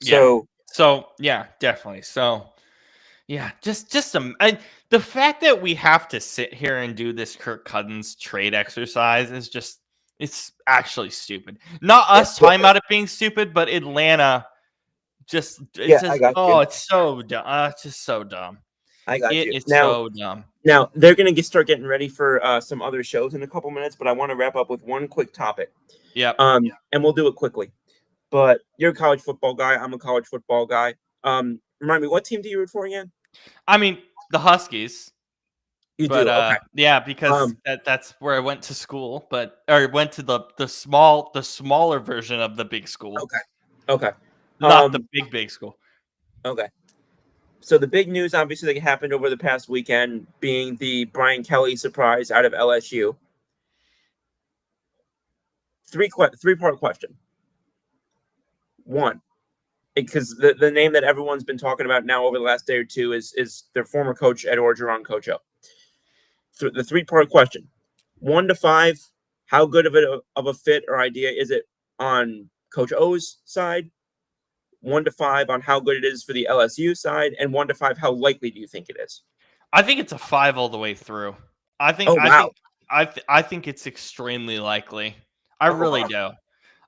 Speaker 2: Yeah.
Speaker 1: So
Speaker 2: So yeah, definitely. So yeah, just some. And the fact that we have to sit here and do this Kirk Cousins trade exercise is just it's actually stupid. Not
Speaker 1: yeah,
Speaker 2: us talking about it being stupid, but Atlanta it's
Speaker 1: yeah, I
Speaker 2: just
Speaker 1: got you.
Speaker 2: it's so dumb. It's just so dumb.
Speaker 1: I got
Speaker 2: It
Speaker 1: you.
Speaker 2: is
Speaker 1: Now,
Speaker 2: so dumb.
Speaker 1: now they're going to start getting ready for some other shows in a couple minutes, but I want to wrap up with one quick topic.
Speaker 2: Yep.
Speaker 1: And we'll do it quickly. But you're a college football guy. I'm a college football guy. Remind me, what team do you root for again?
Speaker 2: I mean, the Huskies.
Speaker 1: You
Speaker 2: But
Speaker 1: do. Okay.
Speaker 2: yeah, because
Speaker 1: Um,
Speaker 2: that's where I went to school, or went to the smaller version of the big school,
Speaker 1: okay. Okay.
Speaker 2: not the
Speaker 1: Um,
Speaker 2: big school.
Speaker 1: okay. So the big news, obviously, that happened over the past weekend, being the Brian Kelly surprise out of LSU. Three-part question. One, because the name that everyone's been talking about now over the last day or two is their former coach Ed Orgeron, Coach O. The three-part question: 1 to 5, how good of a fit or idea is it on Coach O's side? 1 to 5 on how good it is for the LSU side, and 1 to 5, how likely do you think it is?
Speaker 2: I think it's a 5 all the way through. I think
Speaker 1: Oh
Speaker 2: I
Speaker 1: wow!
Speaker 2: think I think it's extremely likely. I
Speaker 1: Oh
Speaker 2: really
Speaker 1: wow!
Speaker 2: do.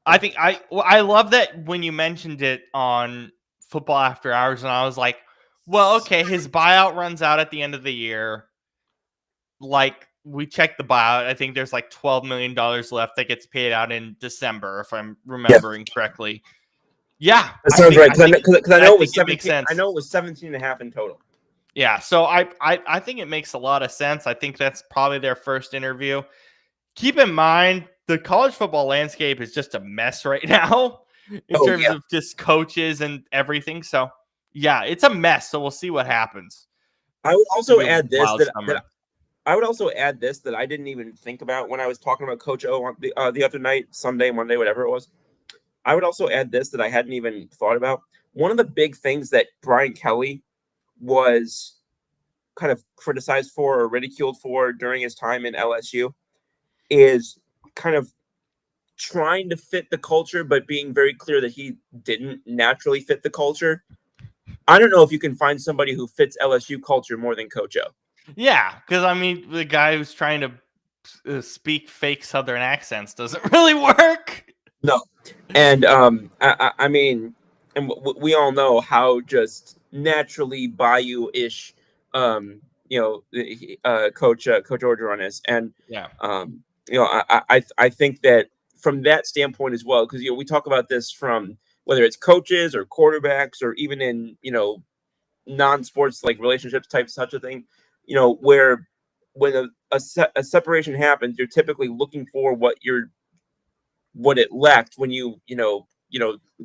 Speaker 2: I love that when you mentioned it on Football After Hours, and I was like, well, okay, his buyout runs out at the end of the year. Like, we checked the buyout. I think there's like $12 million left that gets paid out in December, if I'm remembering correctly. Yeah,
Speaker 1: that sounds right. Because I know it was
Speaker 2: it makes
Speaker 1: 17.
Speaker 2: sense.
Speaker 1: I know it was 17 and a half in total.
Speaker 2: Yeah, so I think it makes a lot of sense. I think that's probably their first interview. Keep in mind, the college football landscape is just a mess right now in terms of just coaches and everything. So, yeah, it's a mess. So we'll see what happens.
Speaker 1: I would also add this that I didn't even think about when I was talking about Coach O on the other night, Sunday, Monday, whatever it was. I would also add this that I hadn't even thought about. One of the big things that Brian Kelly was kind of criticized for or ridiculed for during his time in LSU is kind of trying to fit the culture, but being very clear that he didn't naturally fit the culture. I don't know if you can find somebody who fits LSU culture more than Coach O.
Speaker 2: Yeah, because I mean, the guy who's trying to speak fake Southern accents doesn't really work.
Speaker 1: No, and I mean, and we all know how just naturally Bayou-ish, Coach Orgeron is, and
Speaker 2: Yeah,
Speaker 1: I think that from that standpoint as well, because we talk about this from whether it's coaches or quarterbacks or even in non-sports like relationships type such a thing, where when a separation happens, you're typically looking for what it lacked when you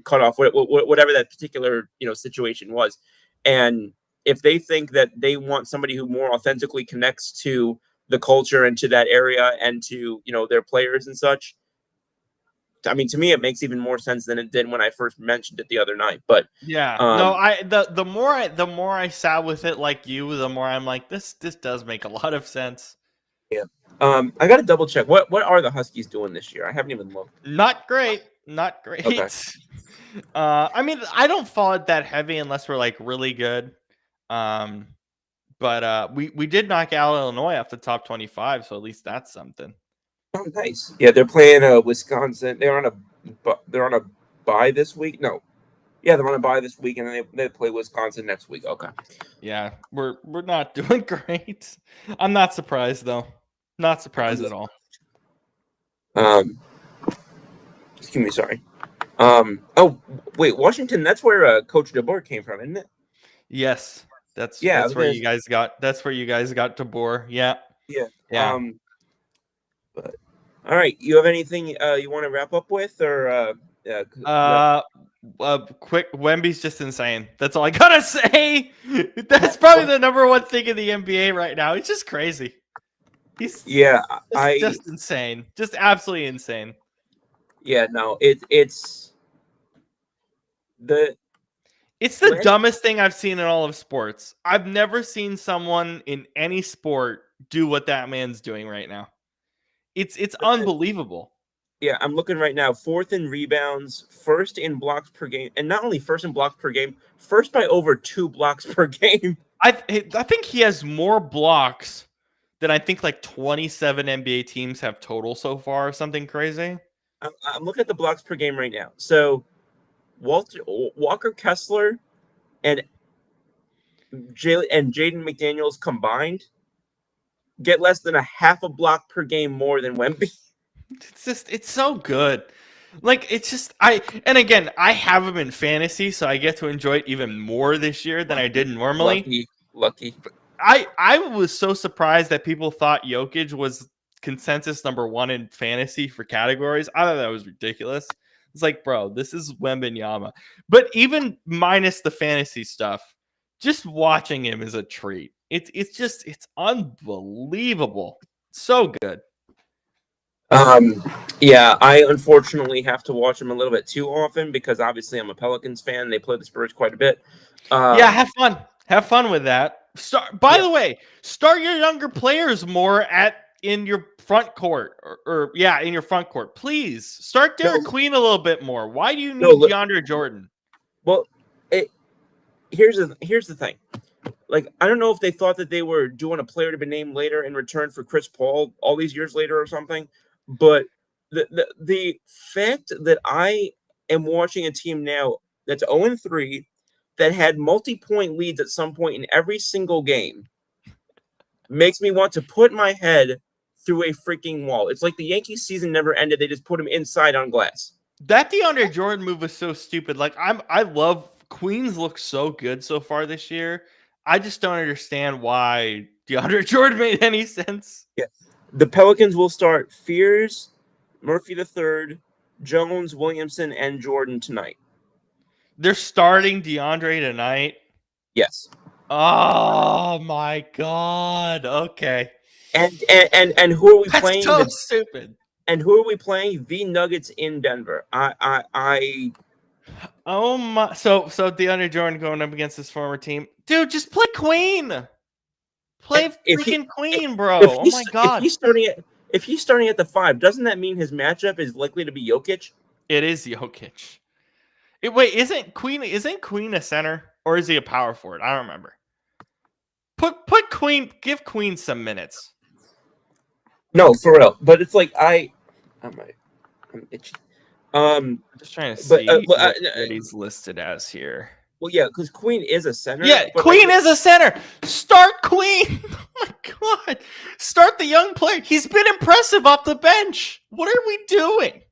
Speaker 1: cut off whatever that particular situation was. And if they think that they want somebody who more authentically connects to the culture and to that area and to their players and such, I mean, to me it makes even more sense than it did when I first mentioned it the other night. But
Speaker 2: yeah. No, the more I sat with it like you, the more I'm like, this does make a lot of sense.
Speaker 1: yeah, I got to double check what are the Huskies doing this year. I haven't even looked.
Speaker 2: Not great. Not great.
Speaker 1: Okay.
Speaker 2: I mean, I don't fall it that heavy unless we're like really good. But we did knock out Illinois off the top 25, so at least that's something.
Speaker 1: Oh, nice. Yeah, they're playing Wisconsin. They're on a bye this week. No, yeah, they're on a bye this week, and then they play Wisconsin next week. Okay.
Speaker 2: Yeah, we're not doing great. I'm not surprised though. Not surprised at all.
Speaker 1: Excuse me. Sorry. Oh, wait, Washington. That's where Coach DeBoer came from, isn't it?
Speaker 2: Yes, that's
Speaker 1: Yeah.
Speaker 2: that's where you guys got. That's where you guys got DeBoer. Yeah.
Speaker 1: Yeah.
Speaker 2: Yeah.
Speaker 1: But all right. You have anything you want to wrap up with, or
Speaker 2: quick, Wemby's just insane. That's all I gotta say. That's probably the number one thing in the NBA right now. It's just crazy. He's just insane. Just absolutely insane.
Speaker 1: Yeah, no, it's the
Speaker 2: dumbest thing I've seen in all of sports. I've never seen someone in any sport do what that man's doing right now. It's unbelievable.
Speaker 1: Yeah, I'm looking right now. 4th in rebounds, 1st in blocks per game, and not only 1st in blocks per game, 1st by over 2 blocks per game.
Speaker 2: I think he has more blocks than I think like 27 NBA teams have total so far, or something crazy.
Speaker 1: I'm looking at the blocks per game right now. So Walker Kessler and Jaden McDaniels combined get less than a half a block per game more than Wemby.
Speaker 2: It's so good. Like, it's just, and again, I have him in fantasy, so I get to enjoy it even more this year than I did normally.
Speaker 1: Lucky.
Speaker 2: I was so surprised that people thought Jokic was consensus number 1 in fantasy for categories. I thought that was ridiculous. It's like, bro, this is Wembanyama. But even minus the fantasy stuff, just watching him is a treat. It's unbelievable. So good.
Speaker 1: Yeah, I unfortunately have to watch them a little bit too often because obviously I'm a Pelicans fan. They play the Spurs quite a bit.
Speaker 2: Yeah, have fun. Have fun with that. By the way, start your younger players more in your front court in your front court. Please start Derek Queen a little bit more. Why do you need DeAndre Jordan?
Speaker 1: Well, here's the thing. Like, I don't know if they thought that they were doing a player to be named later in return for Chris Paul all these years later or something. But the fact that I am watching a team now that's 0-3 that had multi-point leads at some point in every single game makes me want to put my head through a freaking wall. It's like the Yankees season never ended. They just put him inside on glass.
Speaker 2: That DeAndre Jordan move was so stupid. Like I love Queens looks so good so far this year. I just don't understand why DeAndre Jordan made any sense.
Speaker 1: Yeah. The Pelicans will start Fears, Murphy III, Jones, Williamson, and Jordan tonight.
Speaker 2: They're starting DeAndre tonight.
Speaker 1: Yes.
Speaker 2: Oh my god. Okay.
Speaker 1: And who are we
Speaker 2: That's
Speaker 1: playing?
Speaker 2: so stupid.
Speaker 1: And who are we playing? The Nuggets in Denver.
Speaker 2: Oh my! So DeAndre Jordan going up against his former team, dude. Just play Queen. Play freaking Queen, bro. Oh my god!
Speaker 1: If he's starting at the 5, doesn't that mean his matchup is likely to be Jokic?
Speaker 2: It is Jokic. Wait, isn't Queen a center or is he a power forward? I don't remember. Put Queen. Give Queen some minutes.
Speaker 1: No, for real. But it's like I'm itchy.
Speaker 2: I'm just trying to see what he's listed as here.
Speaker 1: Well, yeah, because Queen is a center.
Speaker 2: Yeah, Queen is a center. Start Queen. Oh my god. Start the young player. He's been impressive off the bench. What are we doing?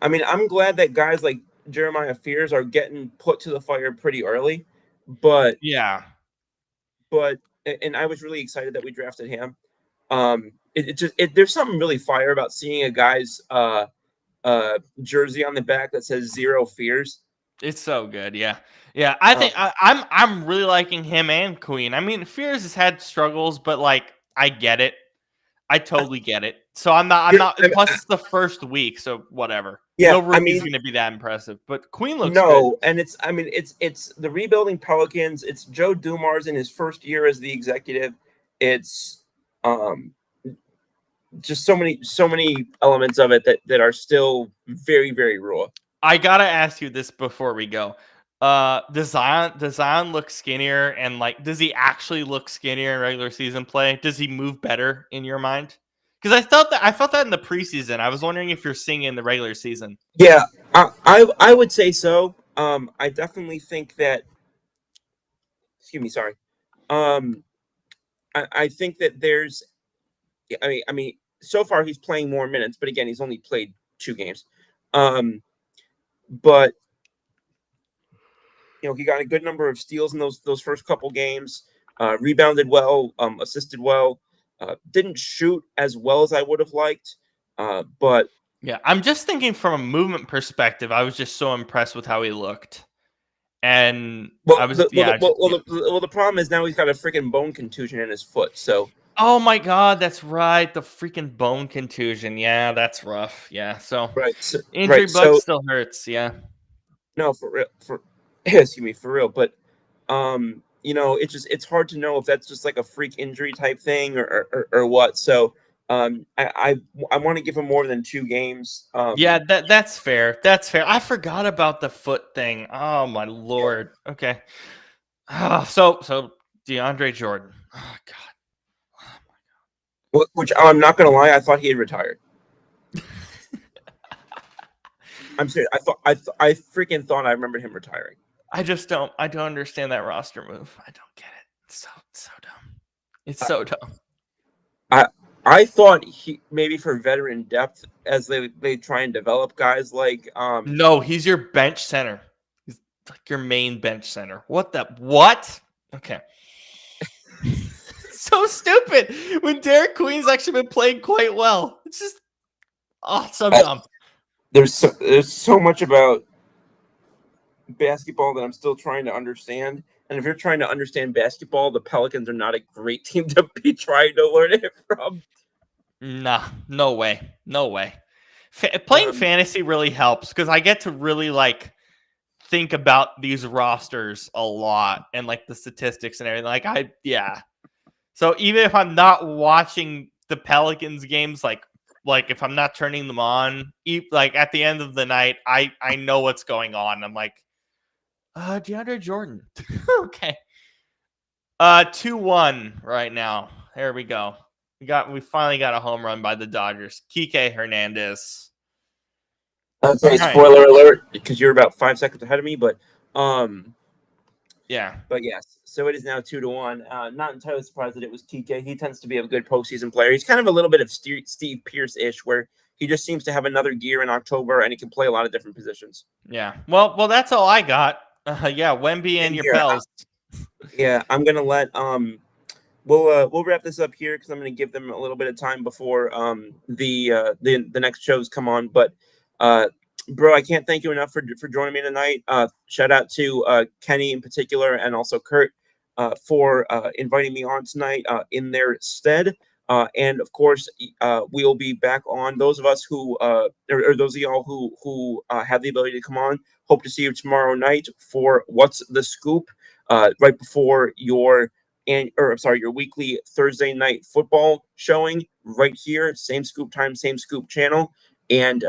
Speaker 1: I mean, I'm glad that guys like Jeremiah Fears are getting put to the fire pretty early. But
Speaker 2: yeah.
Speaker 1: And I was really excited that we drafted him. There's something really fire about seeing a guy's jersey on the back that says 0 fears.
Speaker 2: It's so good, yeah. I think I'm really liking him and Queen. I mean, Fears has had struggles, but like I get it. I totally get it. So I'm not. Plus, it's the first week, so whatever.
Speaker 1: Yeah,
Speaker 2: no rookie's going to be that impressive, but Queen looks
Speaker 1: no,
Speaker 2: good.
Speaker 1: And it's the rebuilding Pelicans. It's Joe Dumars in his first year as the executive. It's just so many elements of it that are still very, very raw.
Speaker 2: I gotta ask you this before we go. Does Zion look skinnier, and like, does he actually look skinnier in regular season play? Does he move better in your mind? Because I felt that in the preseason. I was wondering if you're seeing it in the regular season.
Speaker 1: Yeah, I would say so. I definitely think that. Excuse me, sorry. I think that there's. I mean, so far he's playing more minutes, but again, he's only played 2 games. But he got a good number of steals in those first couple games. Rebounded well, assisted well. Didn't shoot as well as I would have liked, but
Speaker 2: yeah, I'm just thinking from a movement perspective. I was just so impressed with how he looked, and
Speaker 1: the problem is now he's got a freaking bone contusion in his foot. So
Speaker 2: oh my god, that's right, the freaking bone contusion. Yeah, that's rough. Yeah, so injury bug still hurts. Yeah,
Speaker 1: no, for real, excuse me, for real, but it's hard to know if that's just like a freak injury type thing or what. So I want to give him more than 2 games.
Speaker 2: Yeah, that's fair. That's fair. I forgot about the foot thing. Oh my lord. Yeah. Okay. So DeAndre Jordan. Oh god. Oh
Speaker 1: my god. Which I'm not gonna lie, I thought he had retired. I'm serious. I freaking thought I remembered him retiring.
Speaker 2: I don't understand that roster move. I don't get it. It's so dumb. It's so dumb.
Speaker 1: I thought he maybe for veteran depth as they try and develop guys like
Speaker 2: No, he's your bench center. He's like your main bench center. What? Okay. So stupid when Derek Queen's actually been playing quite well. It's just so dumb.
Speaker 1: There's so much about basketball that I'm still trying to understand. And if you're trying to understand basketball, the Pelicans are not a great team to be trying to learn it from.
Speaker 2: Nah, no way. Playing fantasy really helps because I get to really like think about these rosters a lot and like the statistics and everything. So even if I'm not watching the Pelicans games, like if I'm not turning them on, like at the end of the night, I know what's going on. I'm like, DeAndre Jordan. Okay. 2-1 right now. There we go. We finally got a home run by the Dodgers. Kike Hernandez.
Speaker 1: Okay, spoiler alert, because you're about 5 seconds ahead of me, but
Speaker 2: Yeah.
Speaker 1: But yes, so it is now 2-1. Not entirely surprised that it was TK. He tends to be a good postseason player. He's kind of a little bit of Steve Pierce-ish, where he just seems to have another gear in October, and he can play a lot of different positions.
Speaker 2: Yeah. Well, that's all I got. Yeah, Wemby and
Speaker 1: And
Speaker 2: your
Speaker 1: here,
Speaker 2: Pels.
Speaker 1: yeah, I'm gonna let we'll wrap this up here because I'm gonna give them a little bit of time before the next shows come on. But bro, I can't thank you enough for joining me tonight. Shout out to Kenny in particular, and also Kurt for inviting me on tonight in their stead. And of course, we'll be back on. Those of us who, or those of y'all who have the ability to come on, hope to see you tomorrow night for What's the Scoop, right before your your weekly Thursday night football showing right here, same scoop time, same scoop channel. And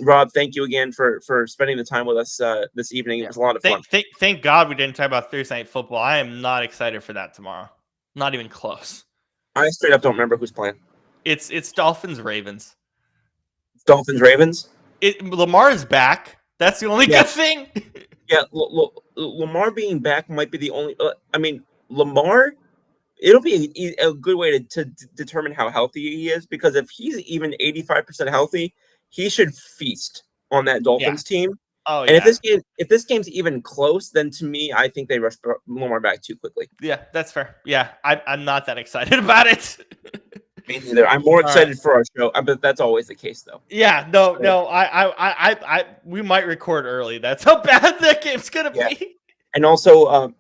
Speaker 1: Rob, thank you again for spending the time with us this evening. It
Speaker 2: Yeah.
Speaker 1: was a lot of fun.
Speaker 2: Thank God we didn't talk about Thursday night football. I am not excited for that tomorrow. Not even close.
Speaker 1: I straight up don't remember who's playing.
Speaker 2: It's Dolphins Ravens.
Speaker 1: Dolphins Ravens.
Speaker 2: Lamar is back. That's the only
Speaker 1: Yeah.
Speaker 2: good thing.
Speaker 1: Yeah, Lamar being back might be the only. I mean, Lamar. It'll be a good way to determine how healthy he is, because if he's even 85% healthy, he should feast on that Dolphins team.
Speaker 2: Oh
Speaker 1: And
Speaker 2: yeah.
Speaker 1: if this game's even close, then to me, I think they rushed Lamar back too quickly.
Speaker 2: Yeah, that's fair. Yeah, I'm not that excited about it.
Speaker 1: Me neither. I'm more excited for our show, but that's always the case, though.
Speaker 2: Yeah, no. We might record early. That's how bad that game's gonna be.
Speaker 1: And also,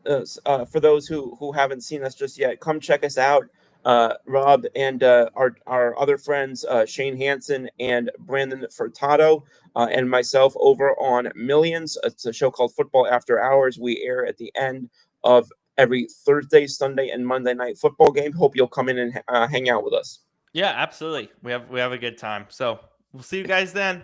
Speaker 1: for those who haven't seen us just yet, come check us out. Rob and our other friends, Shane Hansen and Brandon Furtado, and myself over on Millions. It's a show called Football After Hours. We air at the end of every Thursday, Sunday, and Monday night football game. Hope you'll come in and hang out with us.
Speaker 2: Yeah, absolutely. We have a good time. So we'll see you guys then.